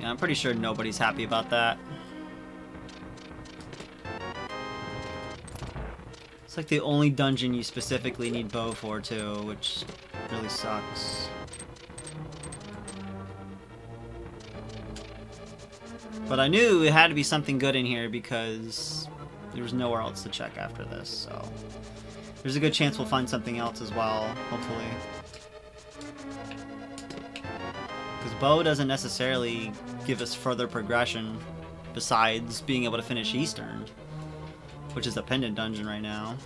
Yeah, I'm pretty sure nobody's happy about that. It's like the only dungeon you specifically need bow for too, which really sucks. But I knew it had to be something good in here because there was nowhere else to check after this, so there's a good chance we'll find something else as well, hopefully. Because bow doesn't necessarily give us further progression besides being able to finish Eastern, which is a pendant dungeon right now.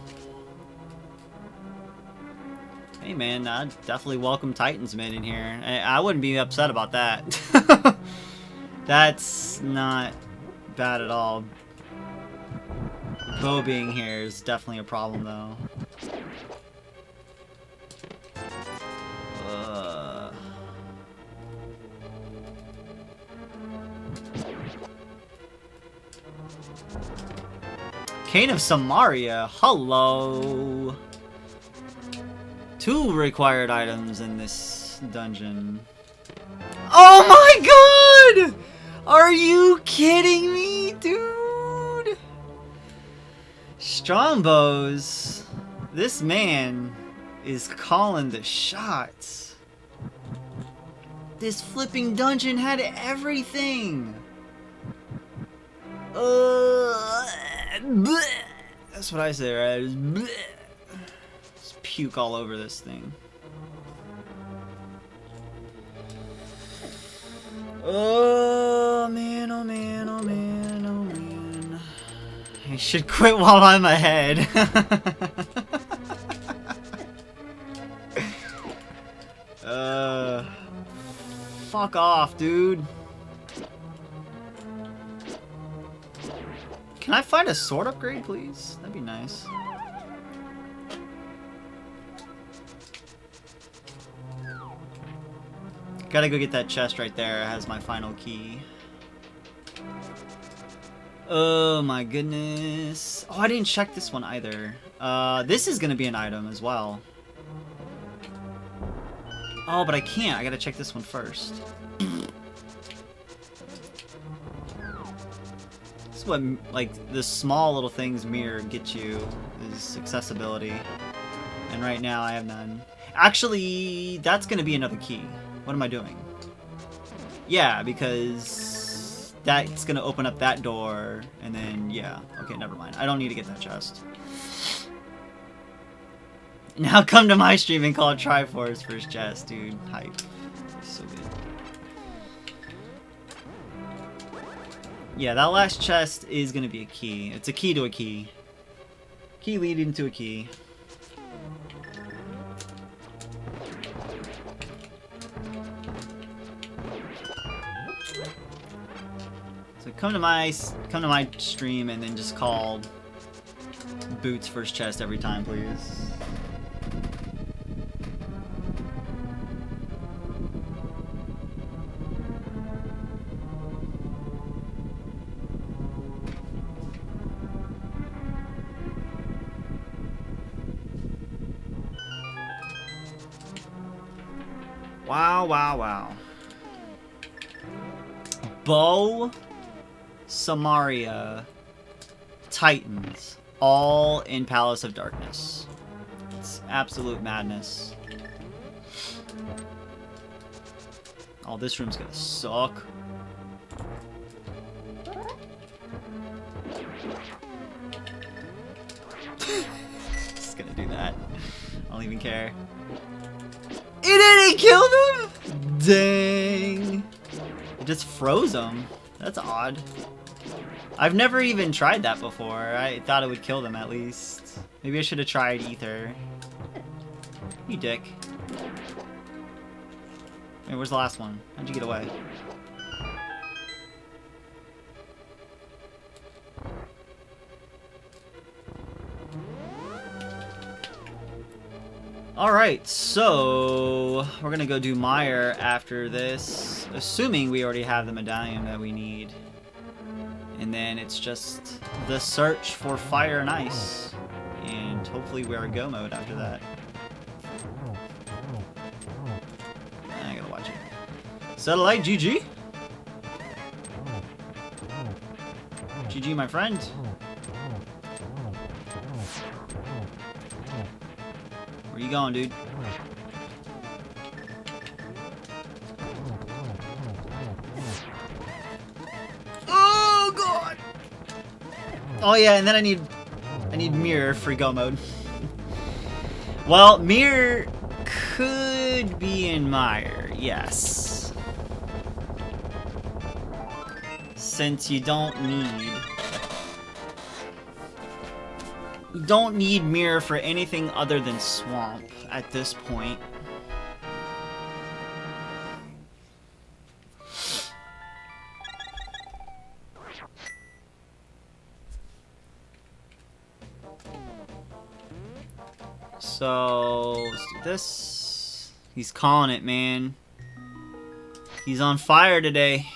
Hey man, I'd definitely welcome Titan's Mid in here. I wouldn't be upset about that. That's not bad at all. Bow being here is definitely a problem though. Cane of Samaria, hello! 2 required items in this dungeon. Oh my god! Are you kidding me, dude? Strongbows. This man is calling the shots. This flipping dungeon had everything. Bleh. That's what I say, right? Just puke all over this thing. Oh man, oh man, oh man, oh man. I should quit while I'm ahead. fuck off, dude. Can I find a sword upgrade, please? That'd be nice. Gotta go get that chest right there. It has my final key. Oh my goodness. Oh, I didn't check this one either. This is gonna be an item as well. Oh, but I can't. I gotta check this one first. This is what, like, the small little things mirror get you, is accessibility. And right now I have none. Actually, that's gonna be another key. What am I doing? Yeah, because that's gonna open up that door, and then, yeah. Okay, never mind. I don't need to get that chest. Now come to my stream and call it Triforce first chest, dude. Hype. So good. Yeah, that last chest is gonna be a key. It's a key to a key. Key leading to a key. So come to my stream and then just call Boots first chest every time, please. Wow, wow, wow. Bow, Samaria, Titans, all in Palace of Darkness. It's absolute madness. Oh, this room's gonna suck. Just gonna do that. I don't even care. It didn't kill them? Dang. It just froze them. That's odd. I've never even tried that before. I thought it would kill them at least. Maybe I should have tried ether. You dick. Hey, where's the last one? How'd you get away? Alright, so we're gonna go do Meyer after this, assuming we already have the medallion that we need. And then it's just the search for fire and ice. And hopefully we're a go mode after that. I gotta watch it. Satellite, GG. GG, my friend. Where you going, dude? Oh god! Oh yeah, and then I need mirror for go mode. Well, mirror could be in Meyer, yes. Since you don't need mirror for anything other than swamp at this point. So let's do this. He's calling it, man. He's on fire today.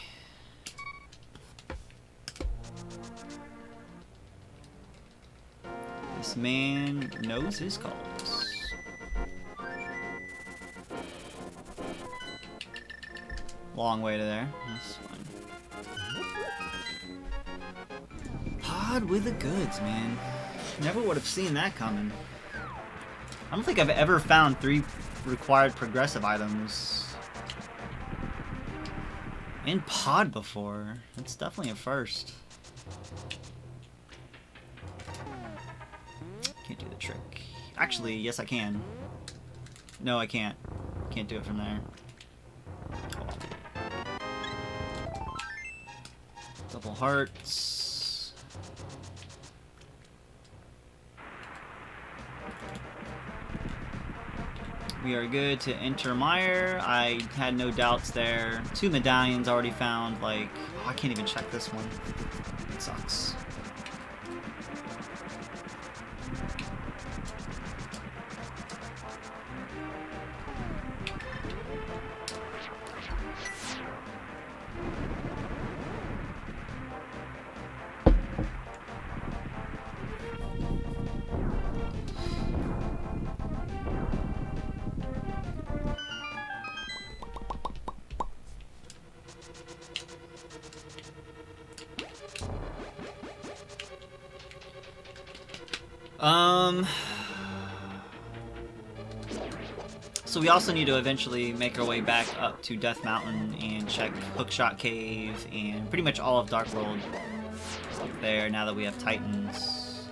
This man knows his calls. Long way to there. That's fine. Pod with the goods, man. Never would have seen that coming. I don't think I've ever found 3 required progressive items in pod before. That's definitely a first. Can't do the trick. Actually, yes I can. No, I can't. Can't do it from there. Double hearts. We are good to enter Mire. I had no doubts there. 2 medallions already found. Like, oh, I can't even check this one. It sucks. So we also need to eventually make our way back up to Death Mountain and check Hookshot Cave and pretty much all of Dark World there now that we have Titans.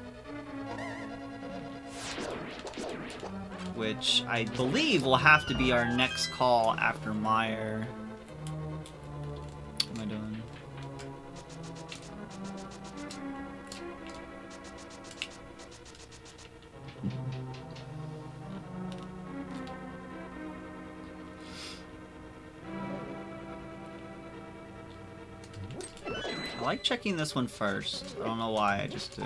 Which I believe will have to be our next call after Mire. What am I doing? I like checking this one first. I don't know why, I just do.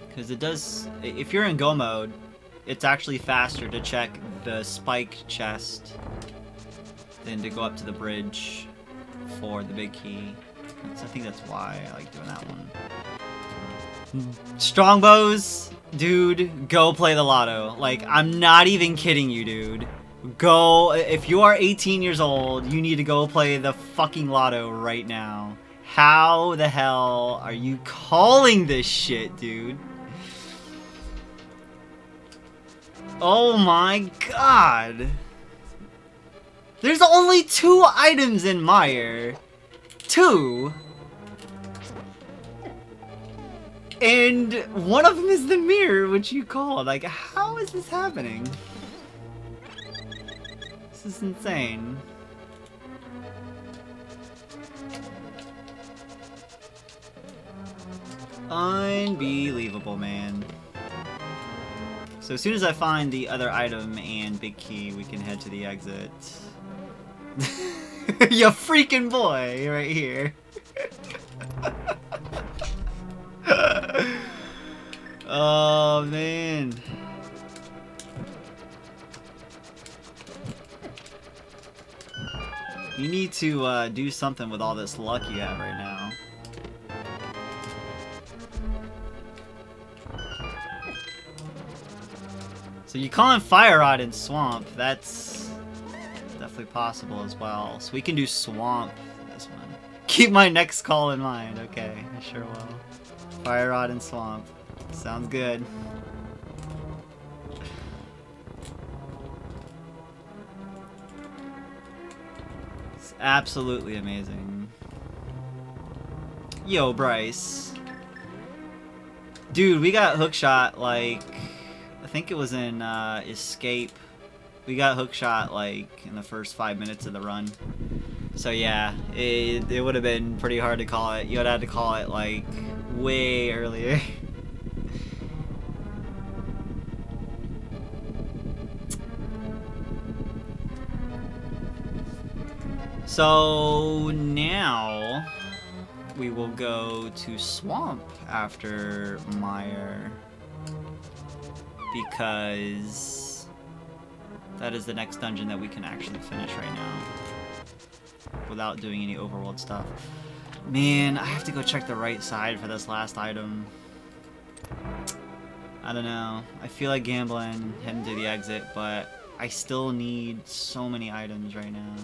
Because it does... If you're in go mode, it's actually faster to check the spike chest than to go up to the bridge for the big key. I think that's why I like doing that one. Strongbows, dude, go play the lotto. Like, I'm not even kidding you, dude. Go, if you are 18 years old, you need to go play the fucking lotto right now. How the hell are you calling this shit, dude? Oh my god. There's only 2 items in Mire. 2. And one of them is the mirror, which you called. Like, how is this happening? This is insane. Unbelievable, man. So as soon as I find the other item and big key, we can head to the exit. You freaking boy, right here. Oh, man. You need to do something with all this luck you have right now. So you call in Fire Rod in Swamp. That's definitely possible as well. So we can do Swamp this one. Keep my next call in mind. Okay, I sure will. Fire Rod and Swamp. Sounds good. It's absolutely amazing. Yo, Bryce. Dude, we got hookshot, like... I think it was in Escape. We got hookshot, like, in the first 5 minutes of the run. So yeah, it would have been pretty hard to call it. You would have had to call it, like, way earlier. So now we will go to Swamp after Mire, because that is the next dungeon that we can actually finish right now without doing any overworld stuff. Man, I have to go check the right side for this last item. I don't know. I feel like gambling, heading to the exit, but I still need so many items right now.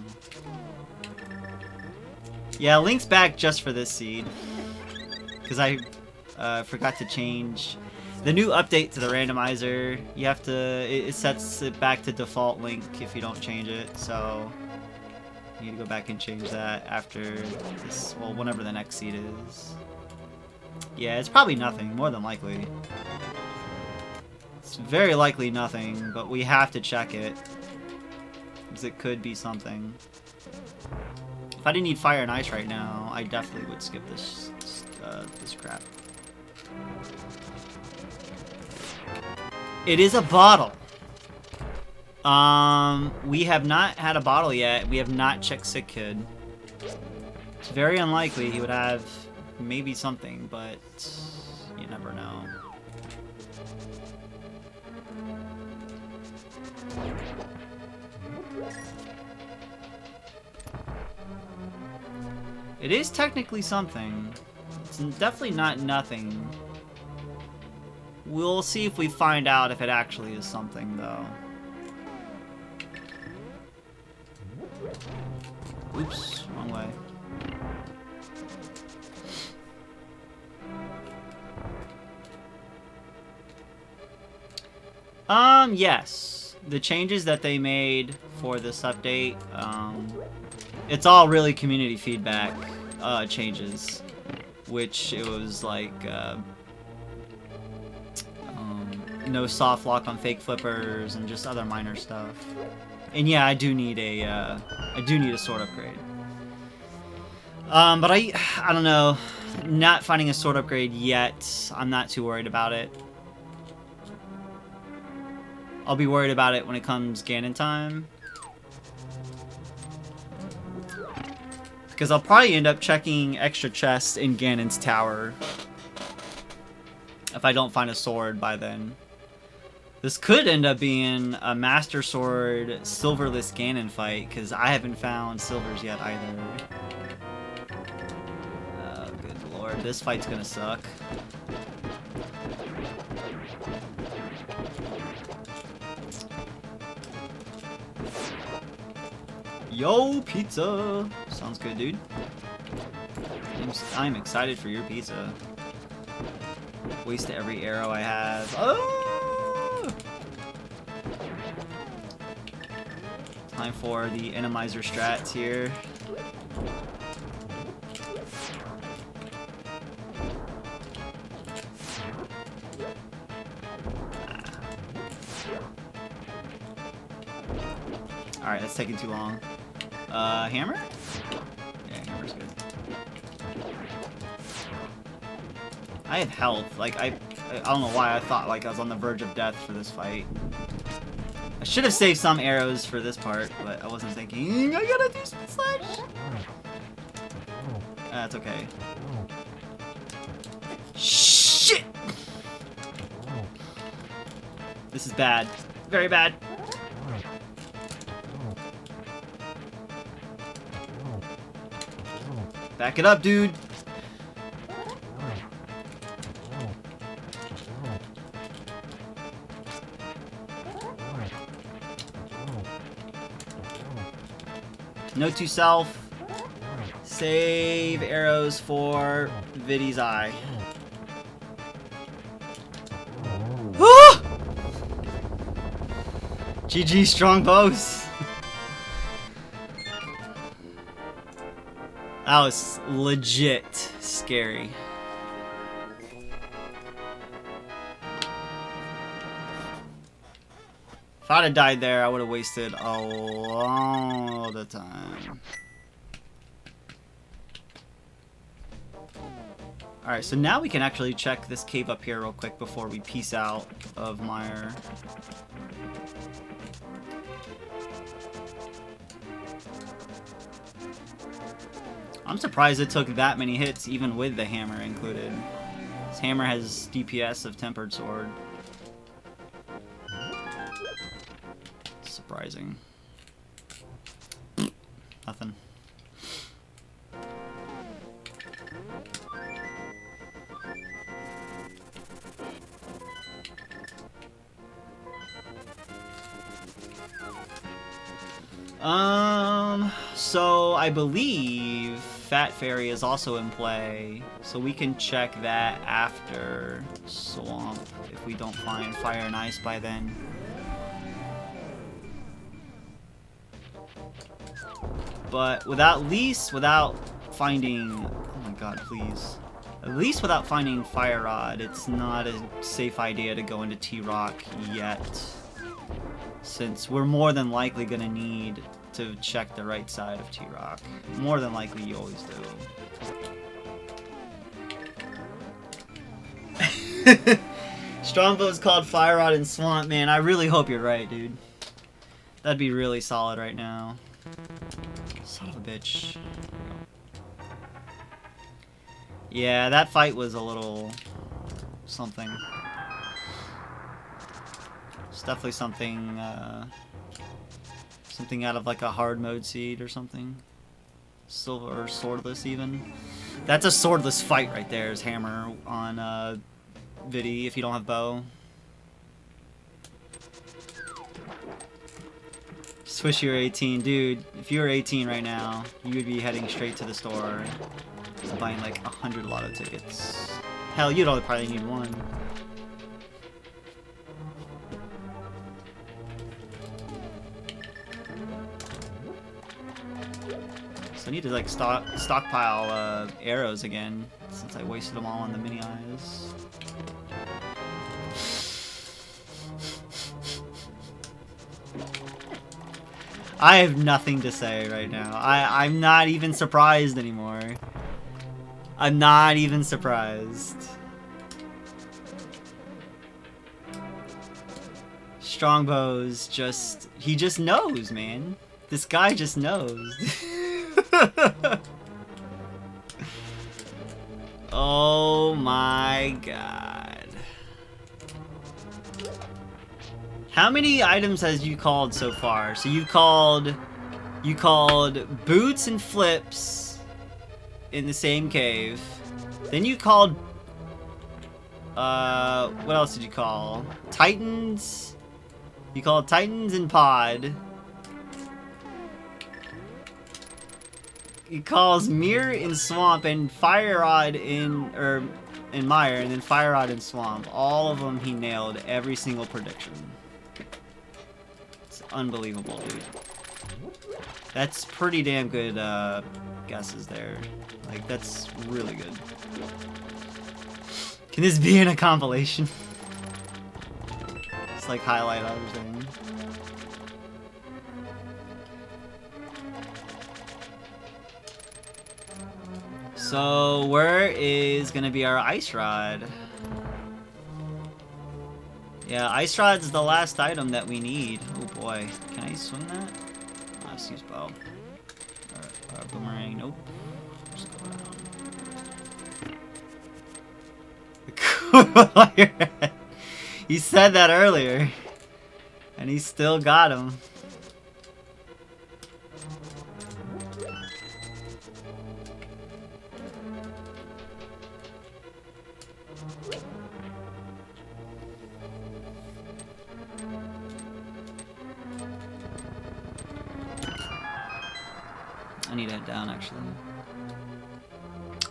Yeah, Link's back just for this seed, because I forgot to change the new update to the randomizer. You have to, it sets it back to default Link if you don't change it, so you need to go back and change that after this, well, whenever the next seed is. Yeah, it's probably nothing, more than likely. It's very likely nothing, but we have to check it, because it could be something. If I didn't need Fire and Ice right now, I definitely would skip this this crap. It is a bottle. We have not had a bottle yet. We have not checked Sick Kid. It's very unlikely he would have maybe something, but you never know. It is technically something. It's definitely not nothing. We'll see if we find out if it actually is something, though. Oops, wrong way. Yes. The changes that they made for this update, it's all really community feedback, changes. Which it was like, no soft lock on fake flippers and just other minor stuff. And yeah, I do need a sword upgrade. But I don't know, not finding a sword upgrade yet. I'm not too worried about it. I'll be worried about it when it comes Ganon time. Because I'll probably end up checking extra chests in Ganon's tower. If I don't find a sword by then. This could end up being a Master Sword silverless Ganon fight, because I haven't found silvers yet either. Oh, good lord, this fight's gonna suck. Yo, pizza! Sounds good, dude. I'm excited for your pizza. Waste every arrow I have. Oh! Time for the Enemizer strats here. Alright, that's taking too long. Hammer? Yeah, hammer's good. I have health. Like, I don't know why I thought like I was on the verge of death for this fight. I should have saved some arrows for this part, but I wasn't thinking, I gotta do Spit Slash! That's okay. Shit! This is bad. Very bad. Back it up, dude. Note to self, save arrows for Viddy's eye. GG strong bows. That was legit scary. If I'd have died there, I would have wasted a lot of time. Alright, so now we can actually check this cave up here real quick before we peace out of Mire. I'm surprised it took that many hits even with the hammer included. This hammer has DPS of Tempered Sword. Surprising. Nothing. So I believe Fat Fairy is also in play, so we can check that after Swamp if we don't find Fire and Ice by then. But without finding, oh my god, please. At least without finding Fire Rod, it's not a safe idea to go into T-Rock yet. Since we're more than likely gonna need to check the right side of T-Rock. More than likely you always do. Strongbow is called Fire Rod and Swamp. Man, I really hope you're right, dude. That'd be really solid right now. Son of a bitch. Yeah, that fight was a little something. It's definitely something, something out of like a hard mode seed or something. Silver or swordless even. That's a swordless fight right there, is Hammer on Vidi if you don't have bow. Just wish you were 18. Dude, if you were 18 right now, you would be heading straight to the store and buying like 100 lotto tickets. Hell, you'd only probably need one. So I need to like stockpile arrows again, since I wasted them all on the mini eyes. I have nothing to say right now. I'm not even surprised anymore. I'm not even surprised. Strongbow's just... he just knows, man. This guy just knows. Oh my god. How many items has you called so far? So you called boots and flips in the same cave. Then you called what else did you call? Titans. You called Titans and Pod. He calls Mirror in Swamp and Fire Rod in Mire, and then Fire Rod in Swamp. All of them he nailed every single prediction. It's unbelievable, dude. That's pretty damn good guesses there. Like, that's really good. Can this be in a compilation? It's like highlight everything. So, where is gonna be our Ice Rod? Yeah, Ice Rod's the last item that we need. Oh boy, can I swing that? Oh, let's use bow. Alright, boomerang, nope. Just go around. He said that earlier. And he still got him. I need to head down, actually.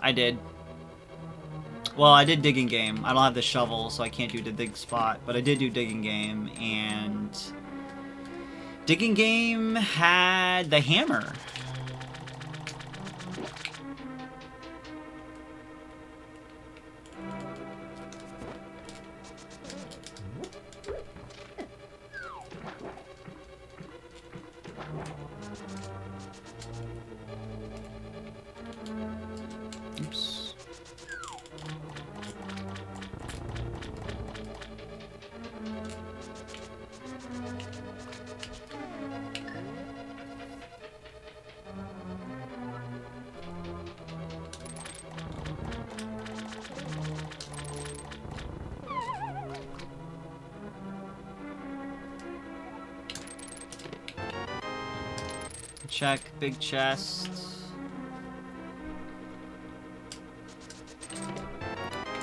I did. Well, I did digging game. I don't have the shovel, so I can't do the dig spot, but I did do digging game, and digging game had the hammer. Oops. Check, big chest.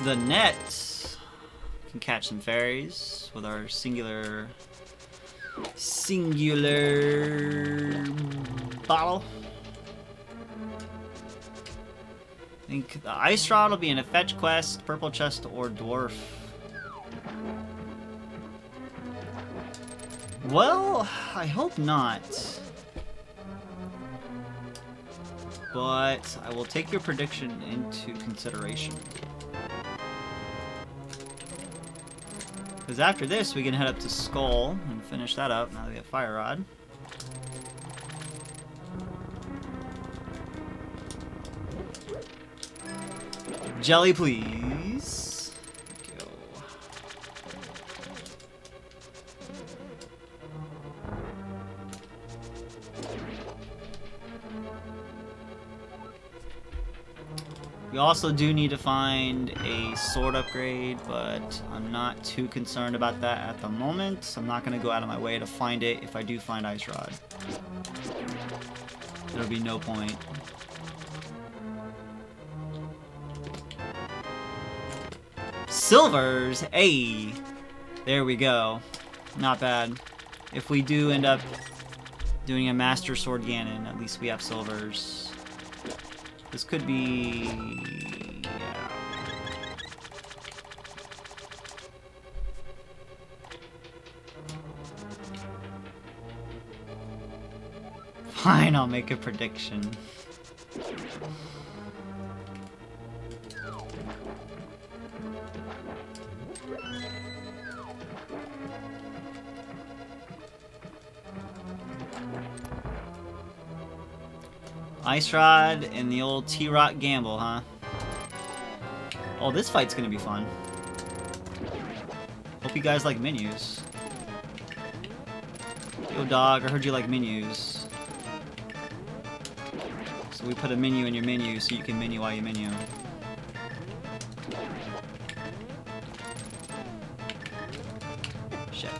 The net can catch some fairies with our singular bottle. I think the Ice Rod will be in a fetch quest, purple chest, or dwarf. Well, I hope not. But I will take your prediction into consideration. Because after this, we can head up to Skull and finish that up now that we have Fire Rod. Jelly, please. Go. We also do need to find a sword upgrade, but I'm not too concerned about that at the moment. So I'm not going to go out of my way to find it if I do find Ice Rod. There'll be no point. Silvers! Hey! There we go. Not bad. If we do end up doing a Master Sword Ganon, at least we have silvers. This could be... yeah. Fine, I'll make a prediction. Ice Rod and the old T-Rock gamble, huh? Oh, this fight's gonna be fun. Hope you guys like menus. Yo, dog, I heard you like menus. So we put a menu in your menu so you can menu while you menu. Shit.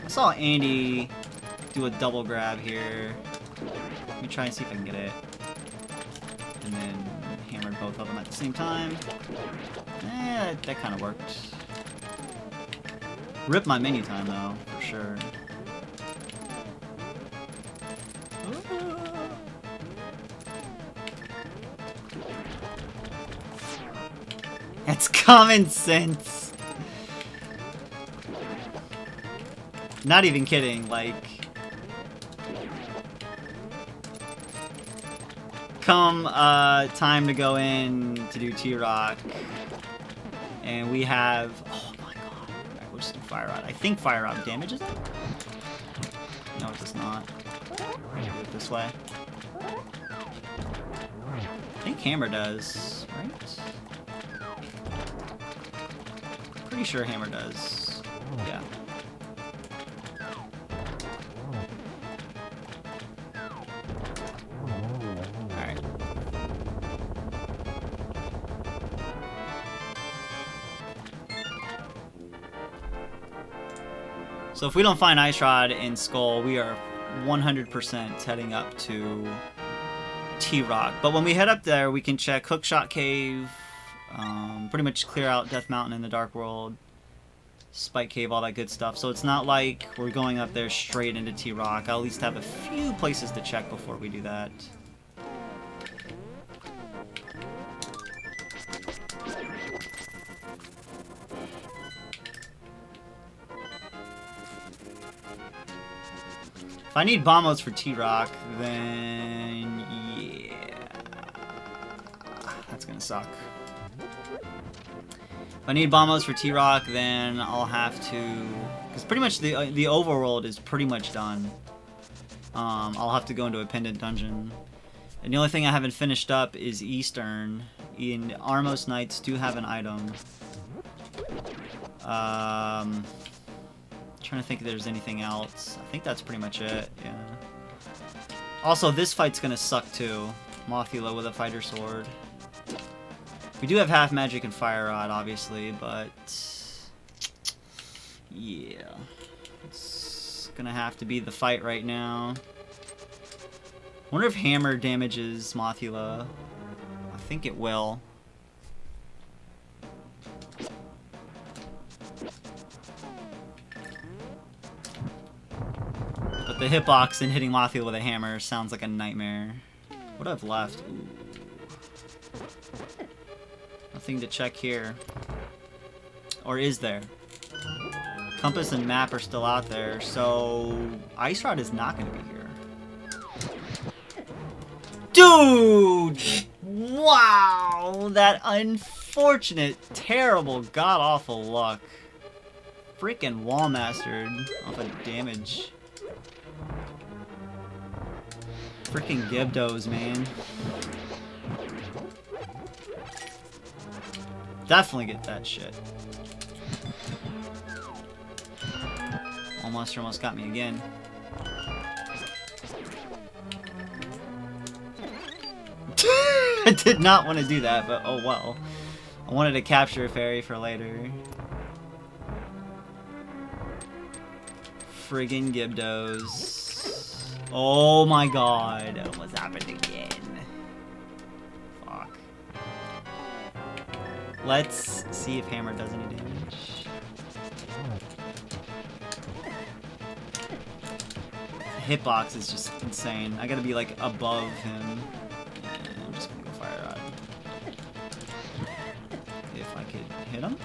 I saw Andy do a double grab here. Let me try and see if I can get it. And then hammered both of them at the same time. That kind of worked. Rip my menu time though, for sure. That's common sense. Not even kidding, like... come, time to go in to do T-Rock. And we have... oh my god. Alright, we'll just do Fire Rod. I think Fire Rod damages it? No, it does not. Do it this way. I think Hammer does, right? Pretty sure Hammer does. Yeah. So if we don't find Ice Rod in Skull, we are 100% heading up to T-Rock. But when we head up there, we can check Hookshot Cave, pretty much clear out Death Mountain in the Dark World, Spike Cave, all that good stuff. So it's not like we're going up there straight into T-Rock. I'll at least have a few places to check before we do that. If I need bombos for T-Rock, then yeah, that's gonna suck. If I need bombos for T-Rock, then I'll have to, because pretty much the overworld is pretty much done. I'll have to go into a pendant dungeon, and the only thing I haven't finished up is Eastern. And Armos Knights do have an item. Trying to think if there's anything else. I think that's pretty much it, yeah. Also, this fight's gonna suck too. Mothula with a fighter sword. We do have half magic and fire rod, obviously, but yeah. It's gonna have to be the fight right now. Wonder if hammer damages Mothula. I think it will. But the hitbox and hitting Mothula with a hammer sounds like a nightmare. What do I have left? Ooh. Nothing to check here. Or is there? Compass and map are still out there, so Ice Rod is not going to be here. Dude! Wow! That unfortunate, terrible, god-awful luck. Freaking wall mastered off of damage. Freaking Gibdos, man. Definitely get that shit. Almost got me again. Did not want to do that, but oh well. I wanted to capture a fairy for later. Friggin' Gibdos. Oh my god. It almost happened again. Fuck. Let's see if Hammer does any damage. Hitbox is just insane. I gotta be like above him. And I'm just gonna go Fire Rod. If I could hit him.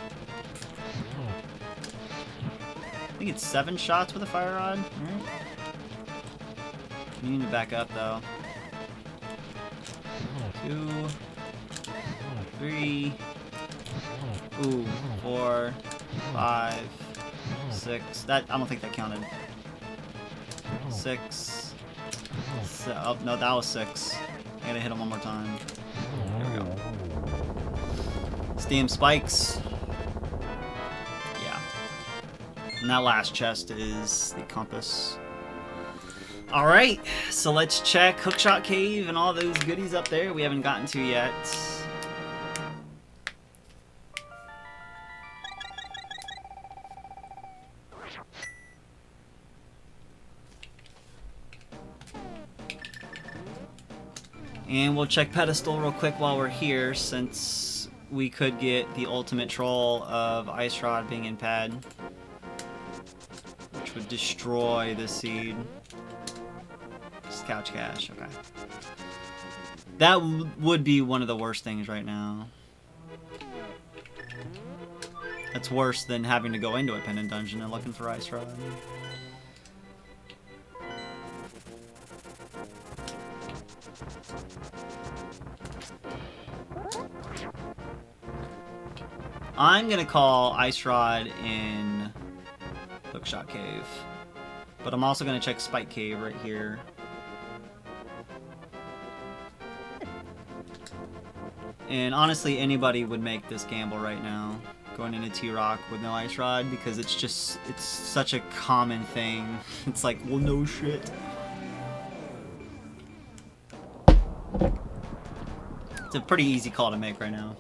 I think it's 7 shots with a Fire Rod. Right? You need to back up though. 2, 3, ooh, 4, 5, 6. That I don't think that counted. 6. Oh no, that was 6. I gotta hit him one more time. There we go. Steam spikes. Yeah. And that last chest is the compass. Alright, so let's check Hookshot Cave and all those goodies up there we haven't gotten to yet. And we'll check Pedestal real quick while we're here, since we could get the ultimate troll of Ice Rod being in pad, which would destroy the seed. Just couch cash, okay. That would be one of the worst things right now. That's worse than having to go into a pendant dungeon and looking for Ice Rod. I'm gonna call Ice Rod in Hookshot Cave, but I'm also gonna check Spike Cave right here. And honestly, anybody would make this gamble right now, going into T-Rock with no Ice Rod, because it's just, it's such a common thing. It's like, well, no shit. It's a pretty easy call to make right now.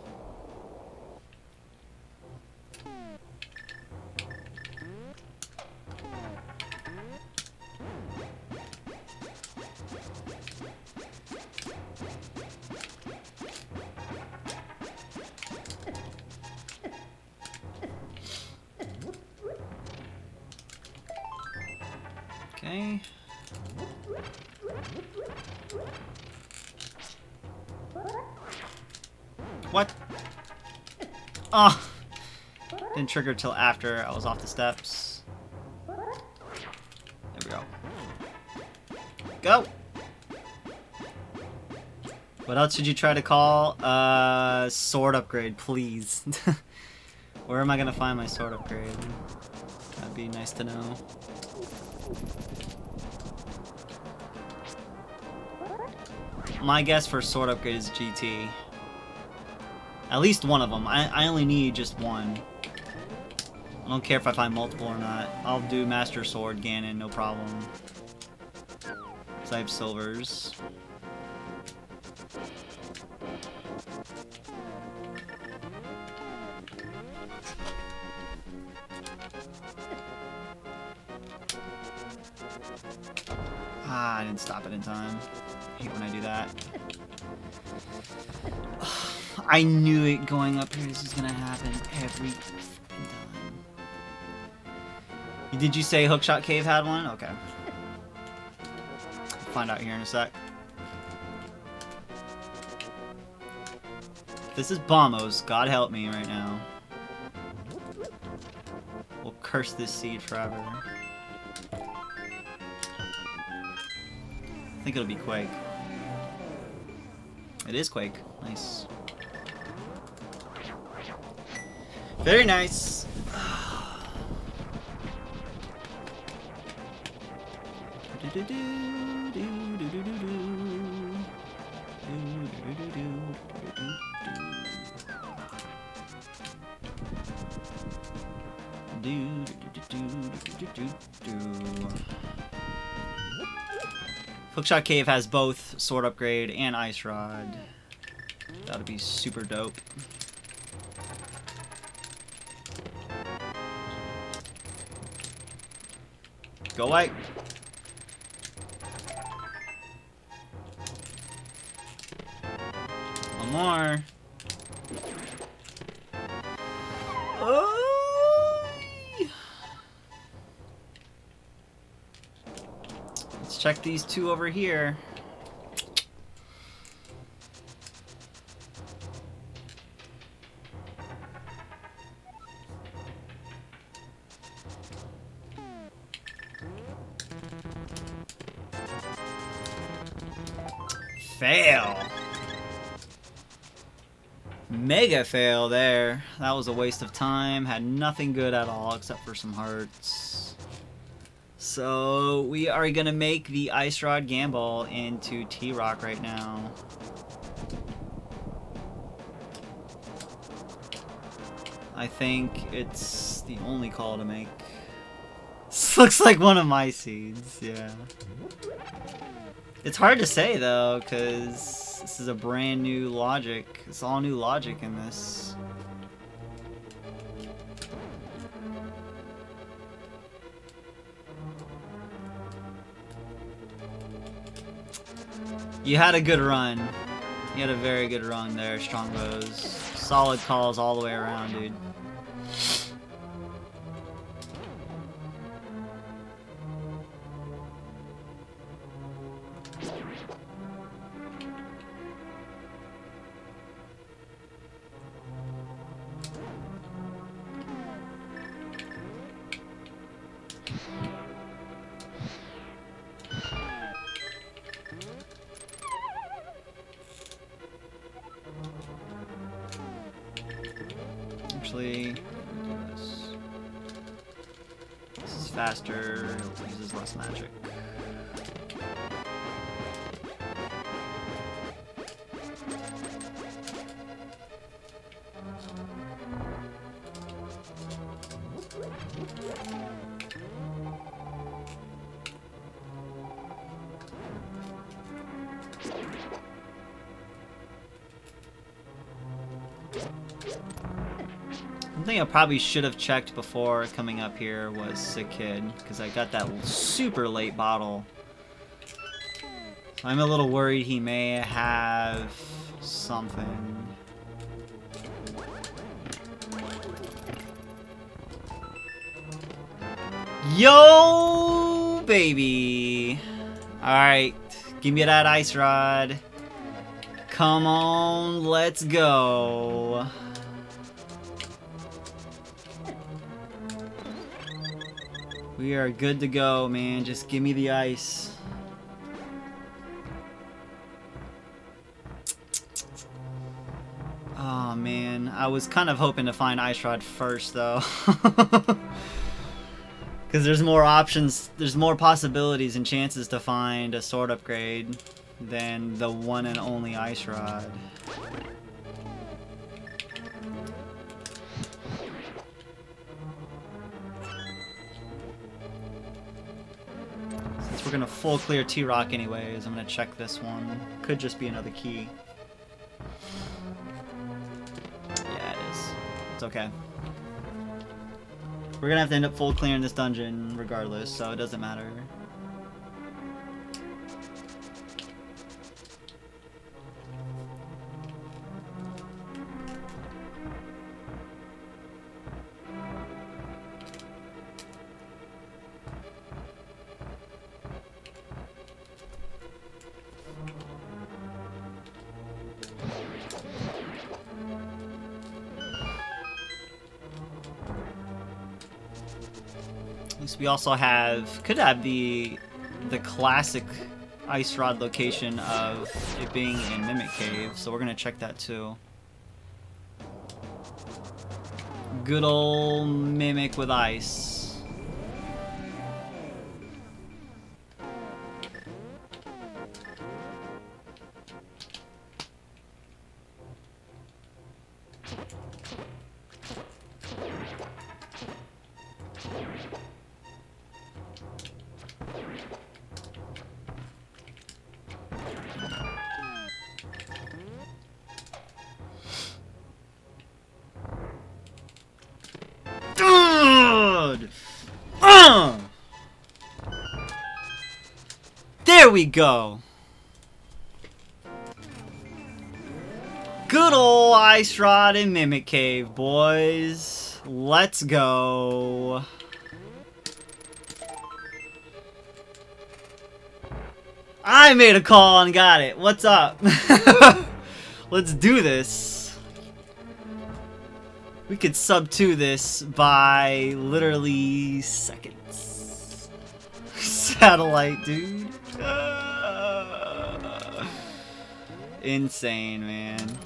Okay. What? Oh! Didn't trigger till after I was off the steps. There we go. Go! What else should you try to call? Sword upgrade, please. Where am I gonna find my sword upgrade? That'd be nice to know. My guess for sword upgrade is GT. At least one of them. I only need just one. I don't care if I find multiple or not. I'll do Master Sword Ganon, no problem. Because I have silvers. Ah, I didn't stop it in time. I hate when I do that. I knew it going up here. This is gonna happen every fucking time. Did you say Hookshot Cave had one? Okay. I'll find out here in a sec. This is Bombos. God help me right now. We'll curse this seed forever. I think it'll be Quake. It is Quake. Nice. Very nice. Hookshot Cave has both Sword Upgrade and Ice Rod. That'd be super dope. Go away. One more. Oh. Let's check these two over here. Fail. Mega fail there. That was a waste of time. Had nothing good at all except for some hearts. So we are gonna make the Ice Rod Gamble into T-Rock right now. I think it's the only call to make. This looks like one of my seeds, yeah. It's hard to say though, because this is a brand new logic. It's all new logic in this. You had a good run. You had a very good run there, Strongbows. Solid calls all the way around, dude. Actually, do this. This is faster, uses less magic. One thing I probably should have checked before coming up here was Sick Kid, because I got that super late bottle. So I'm a little worried he may have something. Yo, baby! Alright, give me that Ice Rod. Come on, let's go. We are good to go, man. Just give me the ice. Oh, man. I was kind of hoping to find Ice Rod first, though. Because there's more options, there's more possibilities and chances to find a sword upgrade than the one and only Ice Rod. Since we're gonna full clear T-Rock anyways, I'm gonna check this one. Could just be another key. Yeah, it is. It's okay. We're gonna have to end up full clearing this dungeon regardless, so it doesn't matter. We also could have the classic Ice Rod location of it being in Mimic Cave, so we're gonna check that too. Good old Mimic with ice. There we go. Good ol' Ice Rod and Mimic Cave, boys. Let's go. I made a call and got it. What's up? Let's do this. We could sub 2 this by literally seconds. Satellite, dude. Insane, man.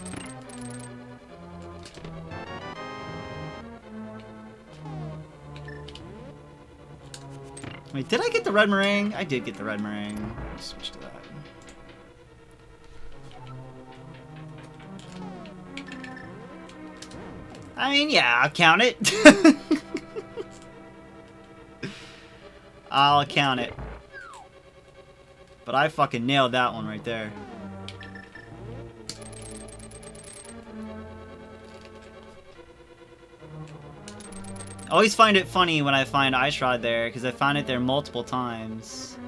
Wait, did I get the red meringue? I did get the red meringue. Let's switch to that. I mean, yeah, I'll count it. I'll count it. But I fucking nailed that one right there. I always find it funny when I find Ice Rod there, because I found it there multiple times.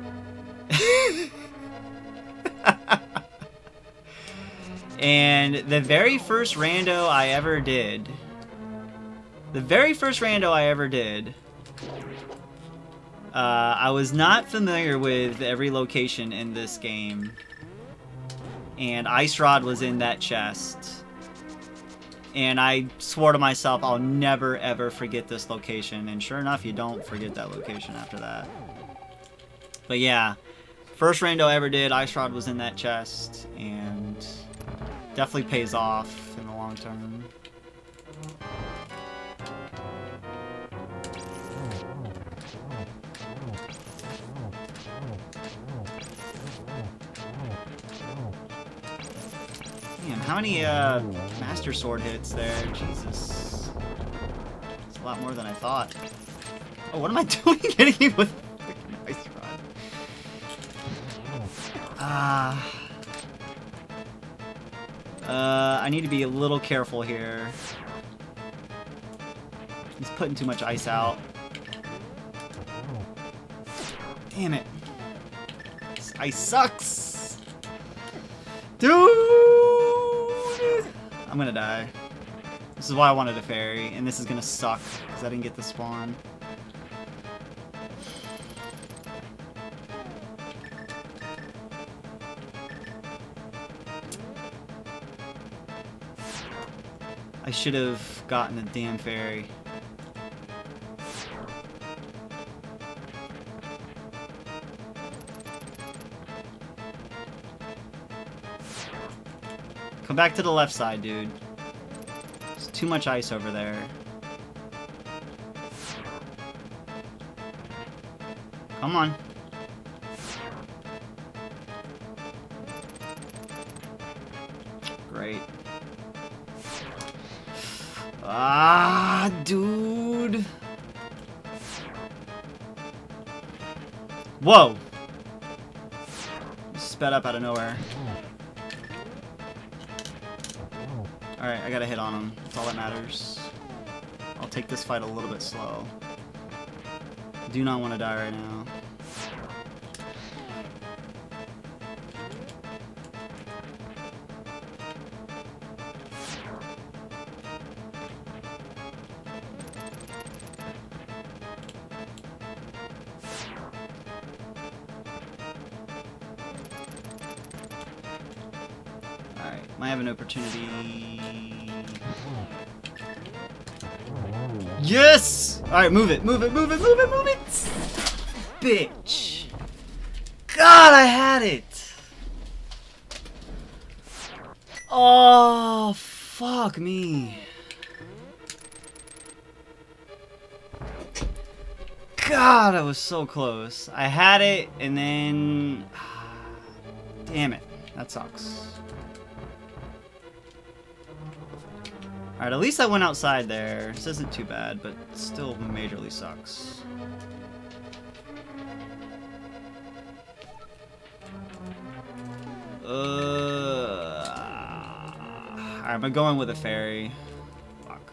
And the very first rando I ever did, I was not familiar with every location in this game. And Ice Rod was in that chest. And I swore to myself, I'll never ever forget this location. And sure enough, you don't forget that location after that. But yeah, first rando I ever did, Ice Rod was in that chest. And definitely pays off in the long term. Damn, how many Master Sword hits there? Jesus. It's a lot more than I thought. Oh, what am I doing getting him with freaking Ice Rod? I need to be a little careful here. He's putting too much ice out. Damn it. This ice sucks! Dude! I'm gonna die. This is why I wanted a fairy, and this is gonna suck, because I didn't get the spawn. I should have gotten a damn fairy. Come back to the left side, dude. There's too much ice over there. Come on. Great. Ah, dude. Whoa. Sped up out of nowhere. Alright, I got a hit on him. That's all that matters. I'll take this fight a little bit slow. Do not want to die right now. Alright, might have an opportunity. Yes! Alright, move it, move it, move it, move it, move it! Bitch! God, I had it! Oh, fuck me. God, I was so close. I had it, and then... Damn it. That sucks. Alright, at least I went outside there. This isn't too bad, but still majorly sucks. Alright, I'm going with a fairy. Fuck.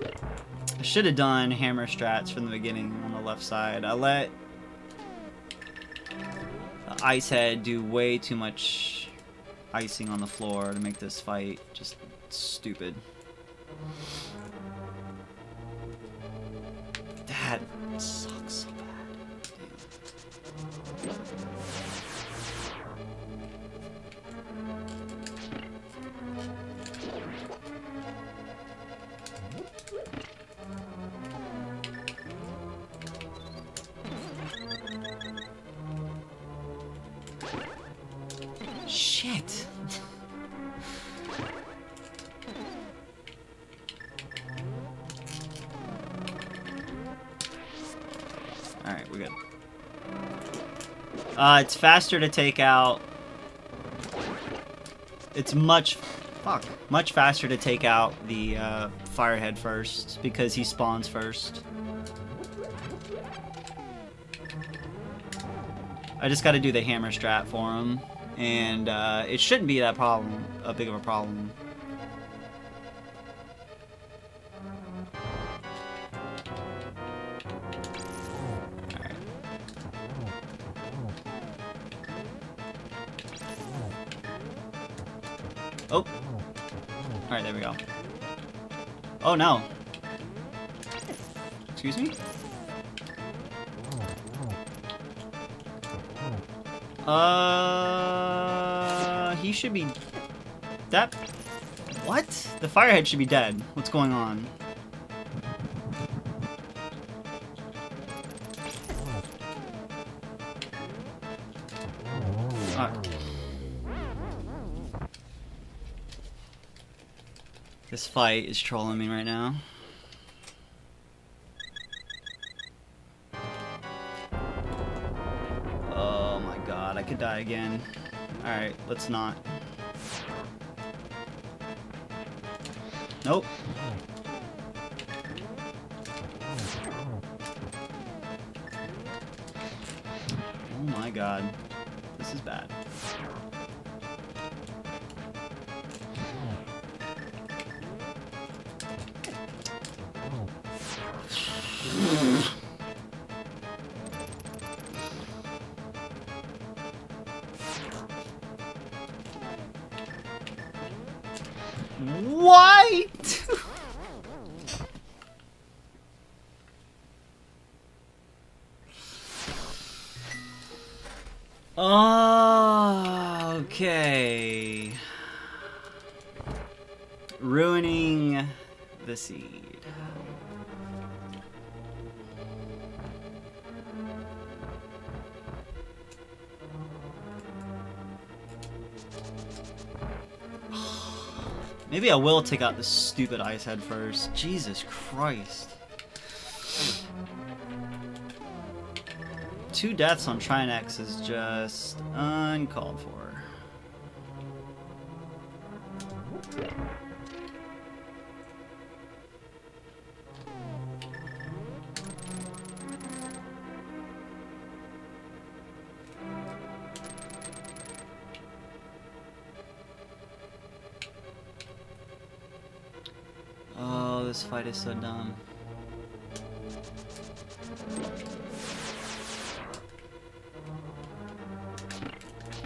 I should have done hammer strats from the beginning on the left side. I let the ice head do way too much icing on the floor to make this fight just stupid. That sucks so bad. Shit. Alright, we're good. It's faster to take out. It's much faster to take out the firehead first because he spawns first. I just got to do the hammer strat for him, and it shouldn't be that big of a problem. Alright. Oh. Alright, there we go. Oh no. Excuse me? He should be... That... What? The firehead should be dead. What's going on? This fight is trolling me right now. Oh my god, I could die again. Alright, let's not. Nope. Oh my god. This is bad. What? Oh, okay. Ruining the seed. Maybe I will take out this stupid ice head first. Jesus Christ. 2 deaths on Trinex is just uncalled for. Oh, this fight is so dumb.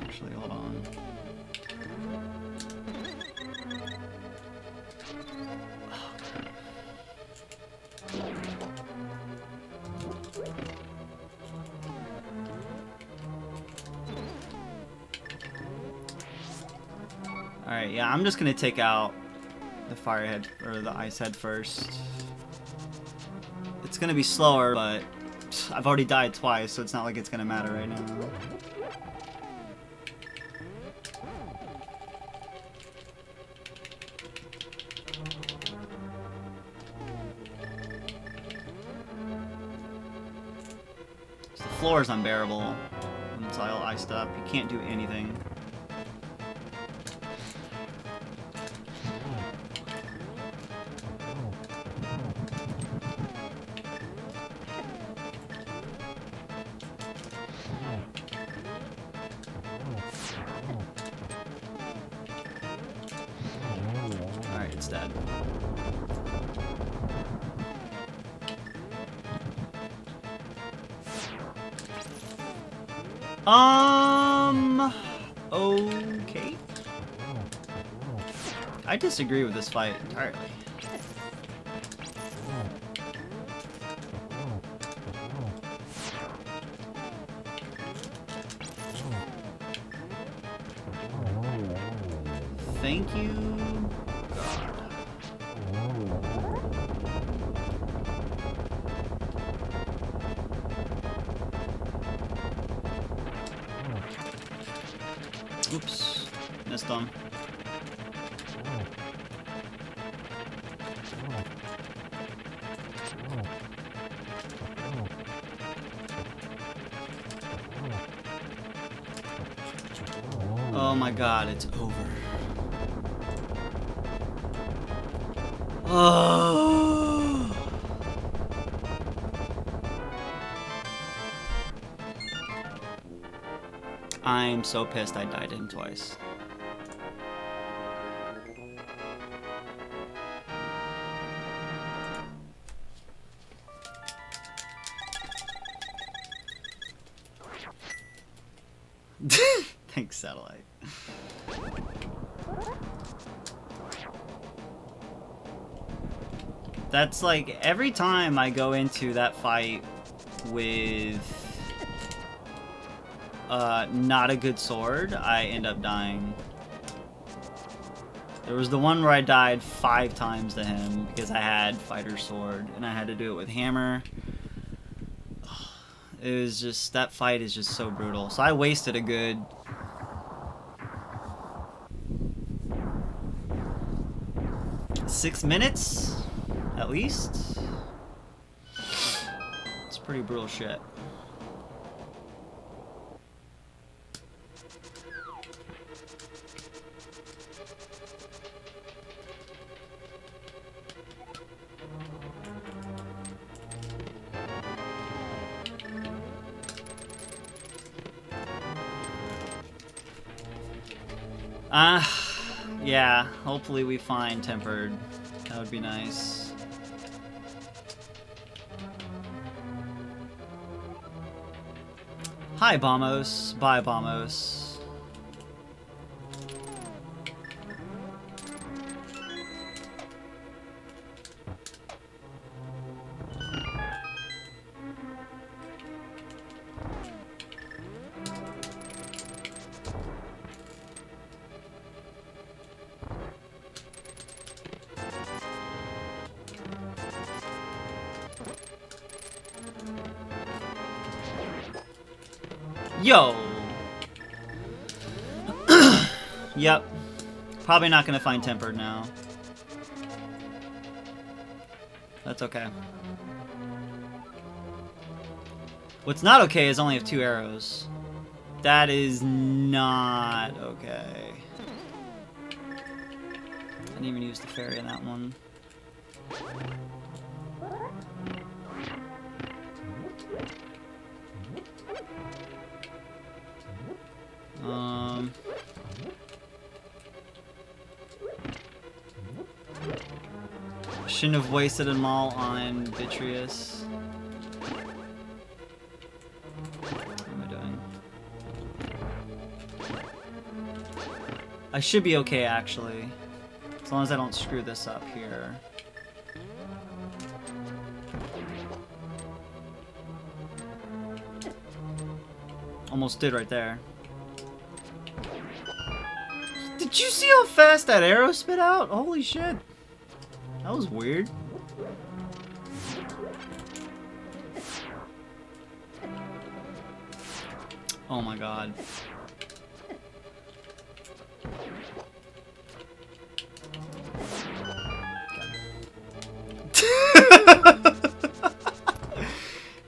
Actually, hold on. Alright, yeah, I'm just gonna take out the firehead or the ice head first. It's gonna be slower, but I've already died twice, so it's not like it's gonna matter right now. So the floor is unbearable when it's all iced up. You can't do anything. Alright, it's dead. Okay. I disagree with this fight entirely. Thank you, God. Oops, missed on. Oh my God, it's over. Oh. I'm so pissed I died in twice. Thanks, Satellite. That's like every time I go into that fight with not a good sword, I end up dying. There was the one where I died 5 times to him because I had fighter sword and I had to do it with hammer. It was just, that fight is just so brutal. So I wasted a good 6 minutes at least. It's pretty brutal shit. Yeah, hopefully we find tempered. That would be nice. Hi, Bombos. Bye, Bombos. Yo! Yep. Probably not gonna find tempered now. That's okay. What's not okay is only have 2 arrows. That is not okay. I didn't even use the fairy in that one. Shouldn't have wasted them all on Vitreous. What am I doing? I should be okay, actually. As long as I don't screw this up here. Almost did right there. Did you see how fast that arrow spit out? Holy shit. That was weird. Oh my God.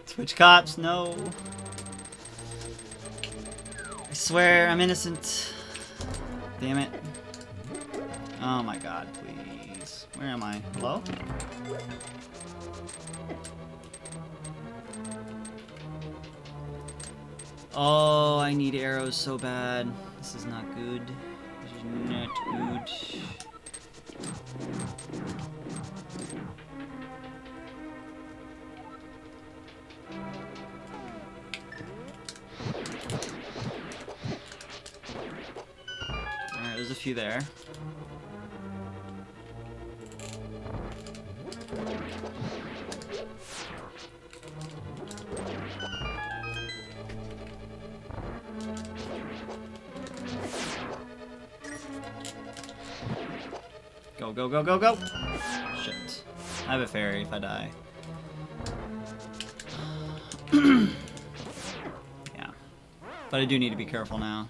Twitch cops, no. I swear I'm innocent. Damn it. Oh my God, please. Where am I? Hello? Oh, I need arrows so bad. This is not good. This is not good. few there. Go, go, go, go, go! Shit. I have a fairy if I die. Yeah. But I do need to be careful now.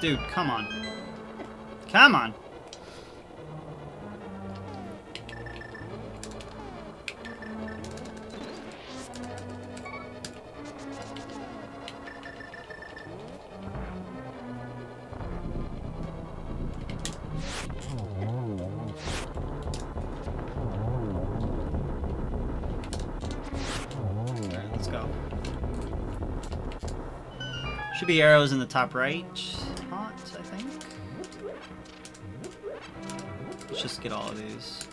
Dude, come on. Come on! Alright, let's go. Should be arrows in the top right. Hot, I think. Let's just get all of these.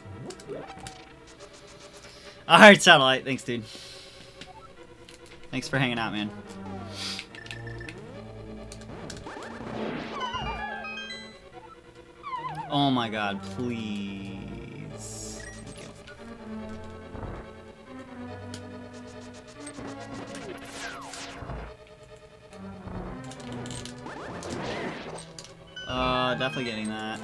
Alright, Satellite. Thanks, dude. Thanks for hanging out, man. Oh my god, please. Thank you. Definitely getting that.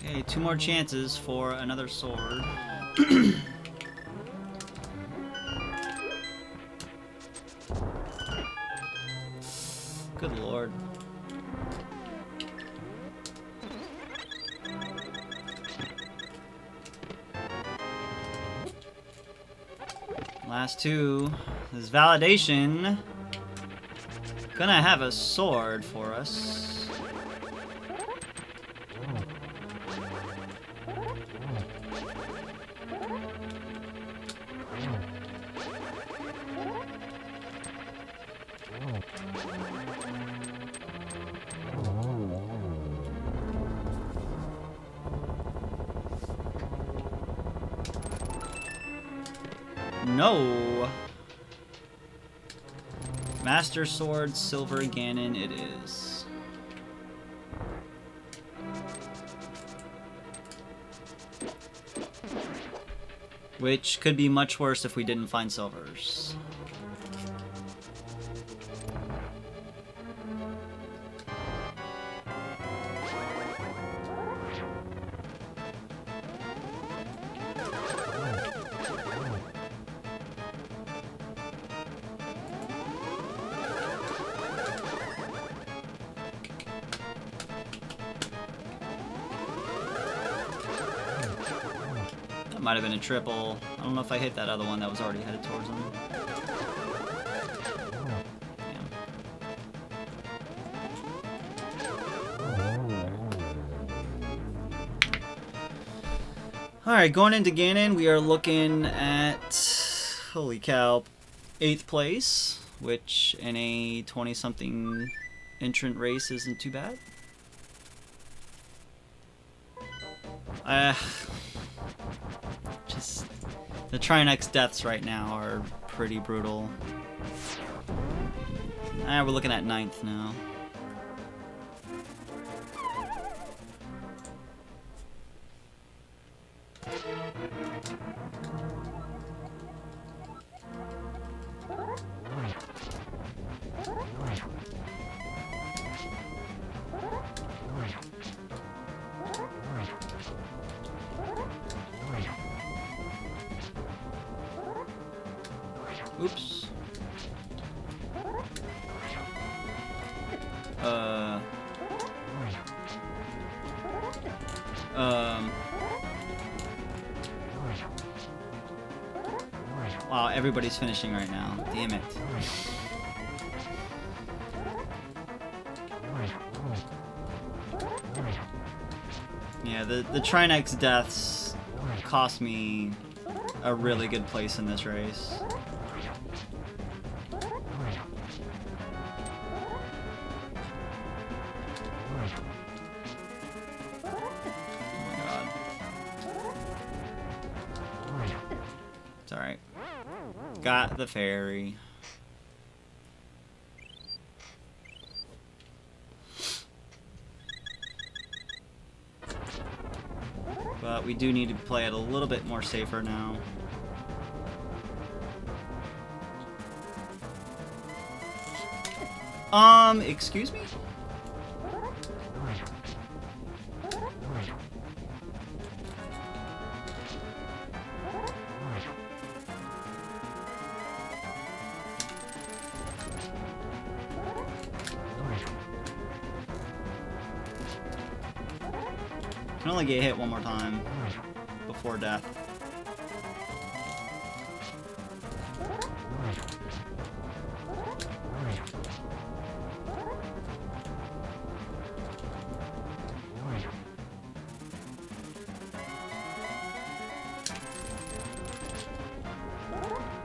Okay, 2 more chances for another sword. Good lord. Last 2. This is validation. Gonna have a sword for us. No! Master Sword, Silver Ganon it is. Which could be much worse if we didn't find silvers. Might have been a triple. I don't know if I hit that other one that was already headed towards him. Alright, going into Ganon, we are looking at, holy cow, 8th place, which in a 20-something entrant race isn't too bad. Just the Trinex deaths right now are pretty brutal. We're looking at 9th now. Oops. Wow, everybody's finishing right now. Damn it. Yeah, the Trinex deaths cost me a really good place in this race. It's alright. Got the ferry. But we do need to play it a little bit more safer now. Excuse me? Can only get hit one more time before death.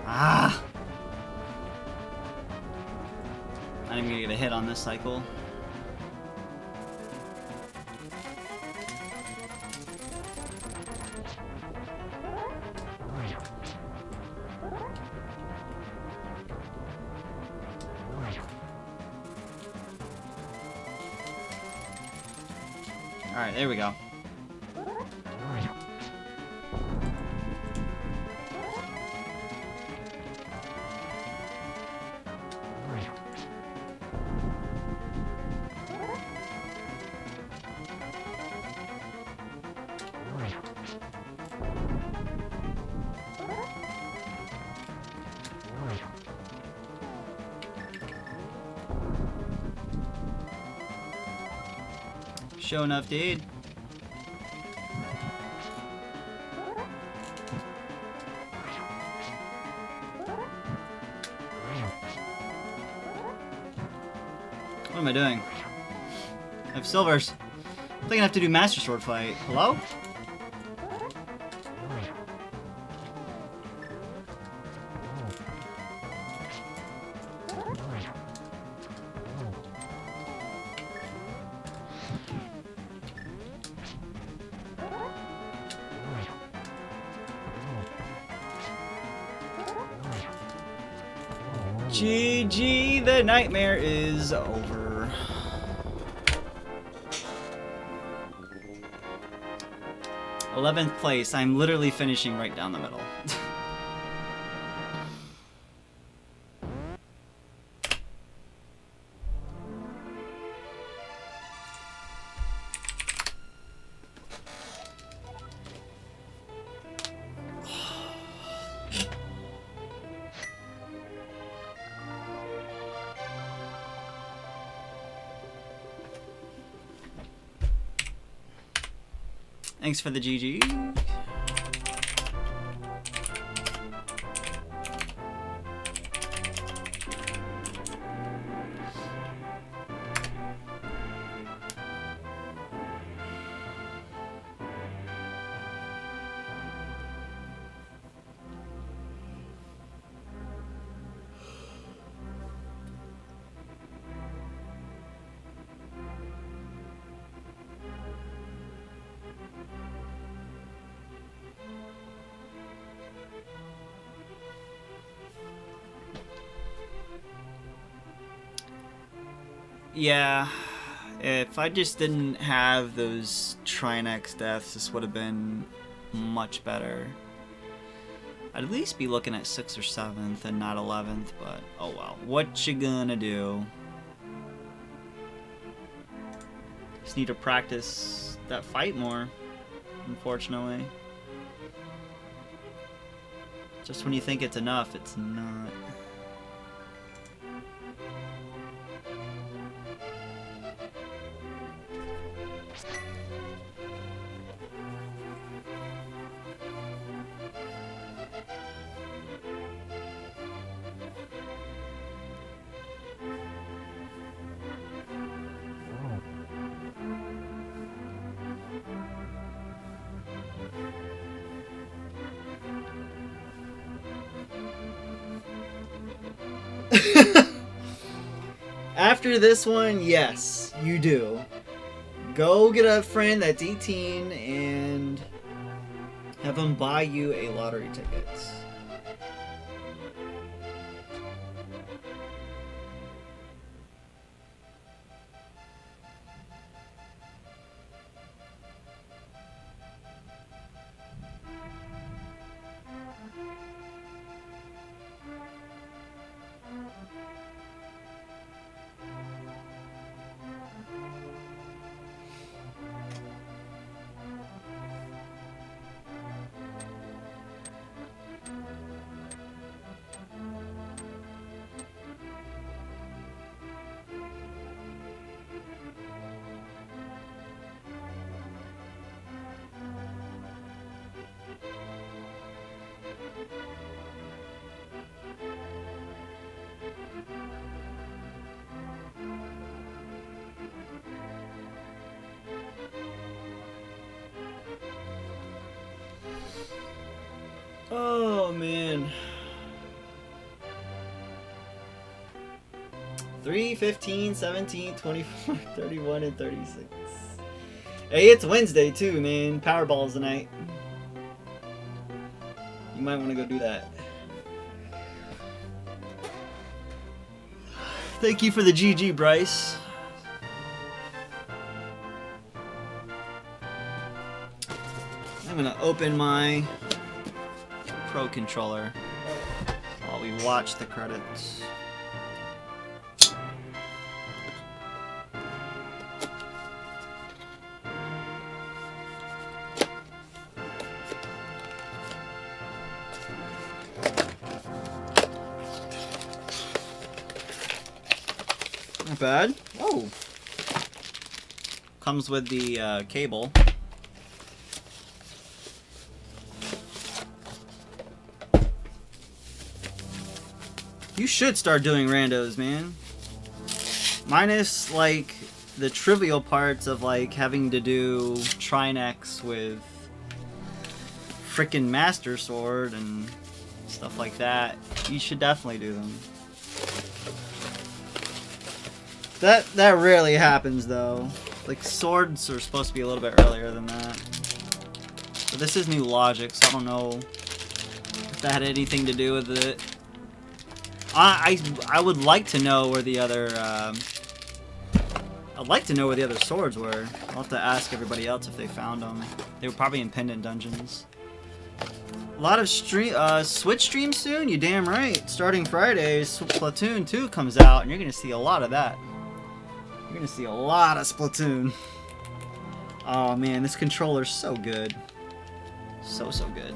Ah! Not even gonna get a hit on this cycle. Alright, there we go. Show enough, dude. What am I doing? I have silvers. I think I have to do Master Sword fight. Hello? GG, the nightmare is over. '11th place. I'm literally finishing right down the middle. Thanks for the GG. Yeah, if I just didn't have those Trinex deaths, this would have been much better. I'd at least be looking at 6th or 7th and not 11th, but oh well. What you gonna do? Just need to practice that fight more, unfortunately. Just when you think it's enough, it's not. After this one, yes, you do. Go get a friend that's 18 and have them buy you a lottery ticket. Oh man. 3, 15, 17, 24, 31, and 36. Hey, it's Wednesday too, man. Powerball's tonight. You might want to go do that. Thank you for the GG, Bryce. I'm gonna open my Pro controller while we watch the credits. Not bad. Oh, comes with the cable. You should start doing randos, man. Minus, like, the trivial parts of, like, having to do Trinex with frickin' Master Sword and stuff like that. You should definitely do them. That rarely happens, though. Like, swords are supposed to be a little bit earlier than that. But this is new logic, so I don't know if that had anything to do with it. I would like to know where the other I'd like to know where the other swords were. I'll have to ask everybody else if they found them. They were probably in pendant dungeons. A lot of Switch streams soon. You damn right. Starting Friday, Splatoon 2 comes out, and you're gonna see a lot of that. You're gonna see a lot of Splatoon. Oh man, this controller's so good. So good.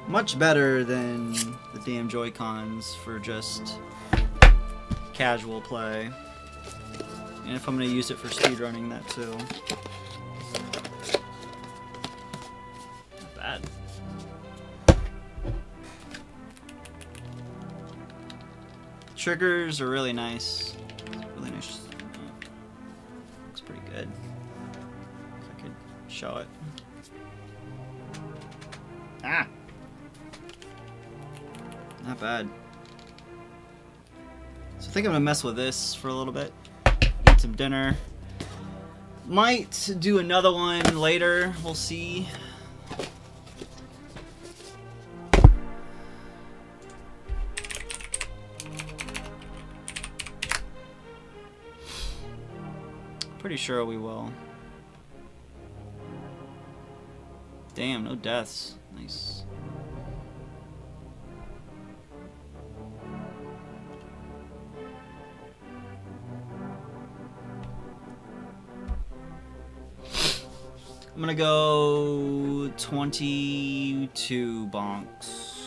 Much better than the damn Joy-Cons for just casual play. And if I'm going to use it for speedrunning, that too. Not bad. Triggers are really nice. Really nice. Looks pretty good. If I could show it. Ah! Not bad. So I think I'm gonna mess with this for a little bit. Eat some dinner. Might do another one later. We'll see. Pretty sure we will. Damn, no deaths. Nice. I'm gonna go 22 bonks.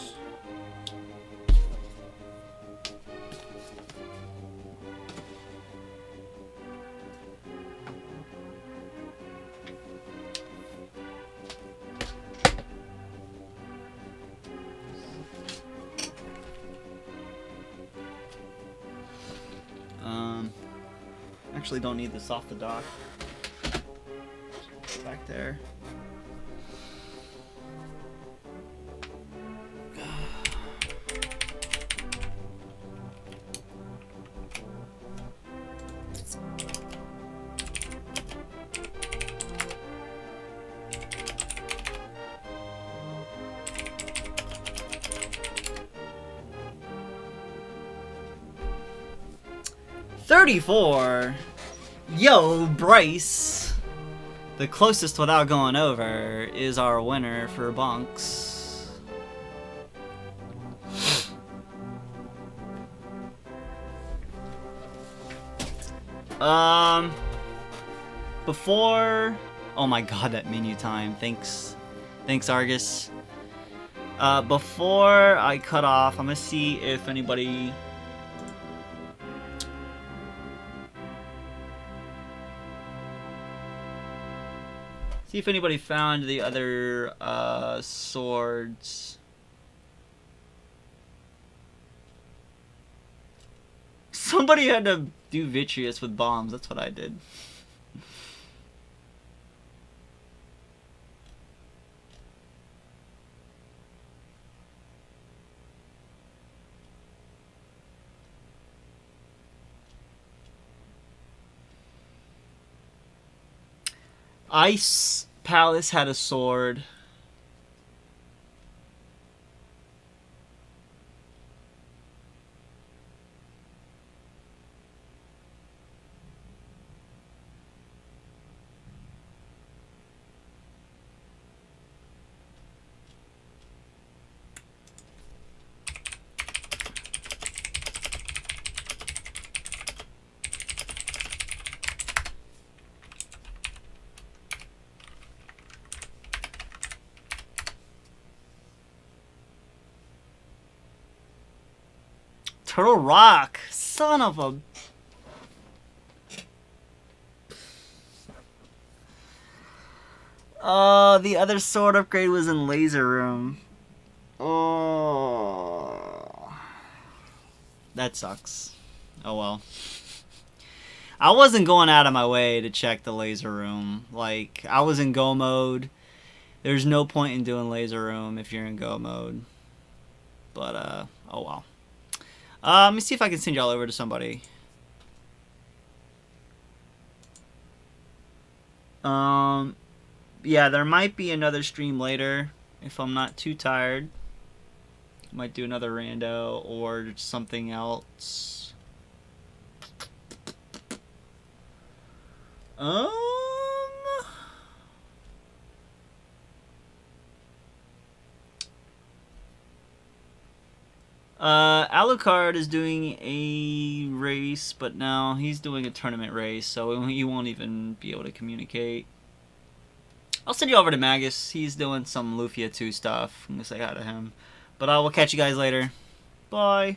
Actually don't need this off the dock. Back there. $34. Yo, Bryce. The closest without going over is our winner for bonks. Before... Oh my god, that menu time. Thanks, Argus. Before I cut off, I'm gonna see if anybody... See if anybody found the other swords. Somebody had to do Vitreous with bombs. That's what I did. Ice Palace had a sword. Turtle Rock, son of a... Oh, the other sword upgrade was in Laser Room. Oh, that sucks. Oh well. I wasn't going out of my way to check the Laser Room. Like, I was in Go mode. There's no point in doing Laser Room if you're in Go mode. But, oh well. Let me see if I can send y'all over to somebody. Yeah, there might be another stream later if I'm not too tired. Might do another rando or something else. Alucard is doing a race, but now he's doing a tournament race, so he won't even be able to communicate. I'll send you over to Magus. He's doing some Lufia 2 stuff. I'm gonna say hi to him. But I will catch you guys later. Bye.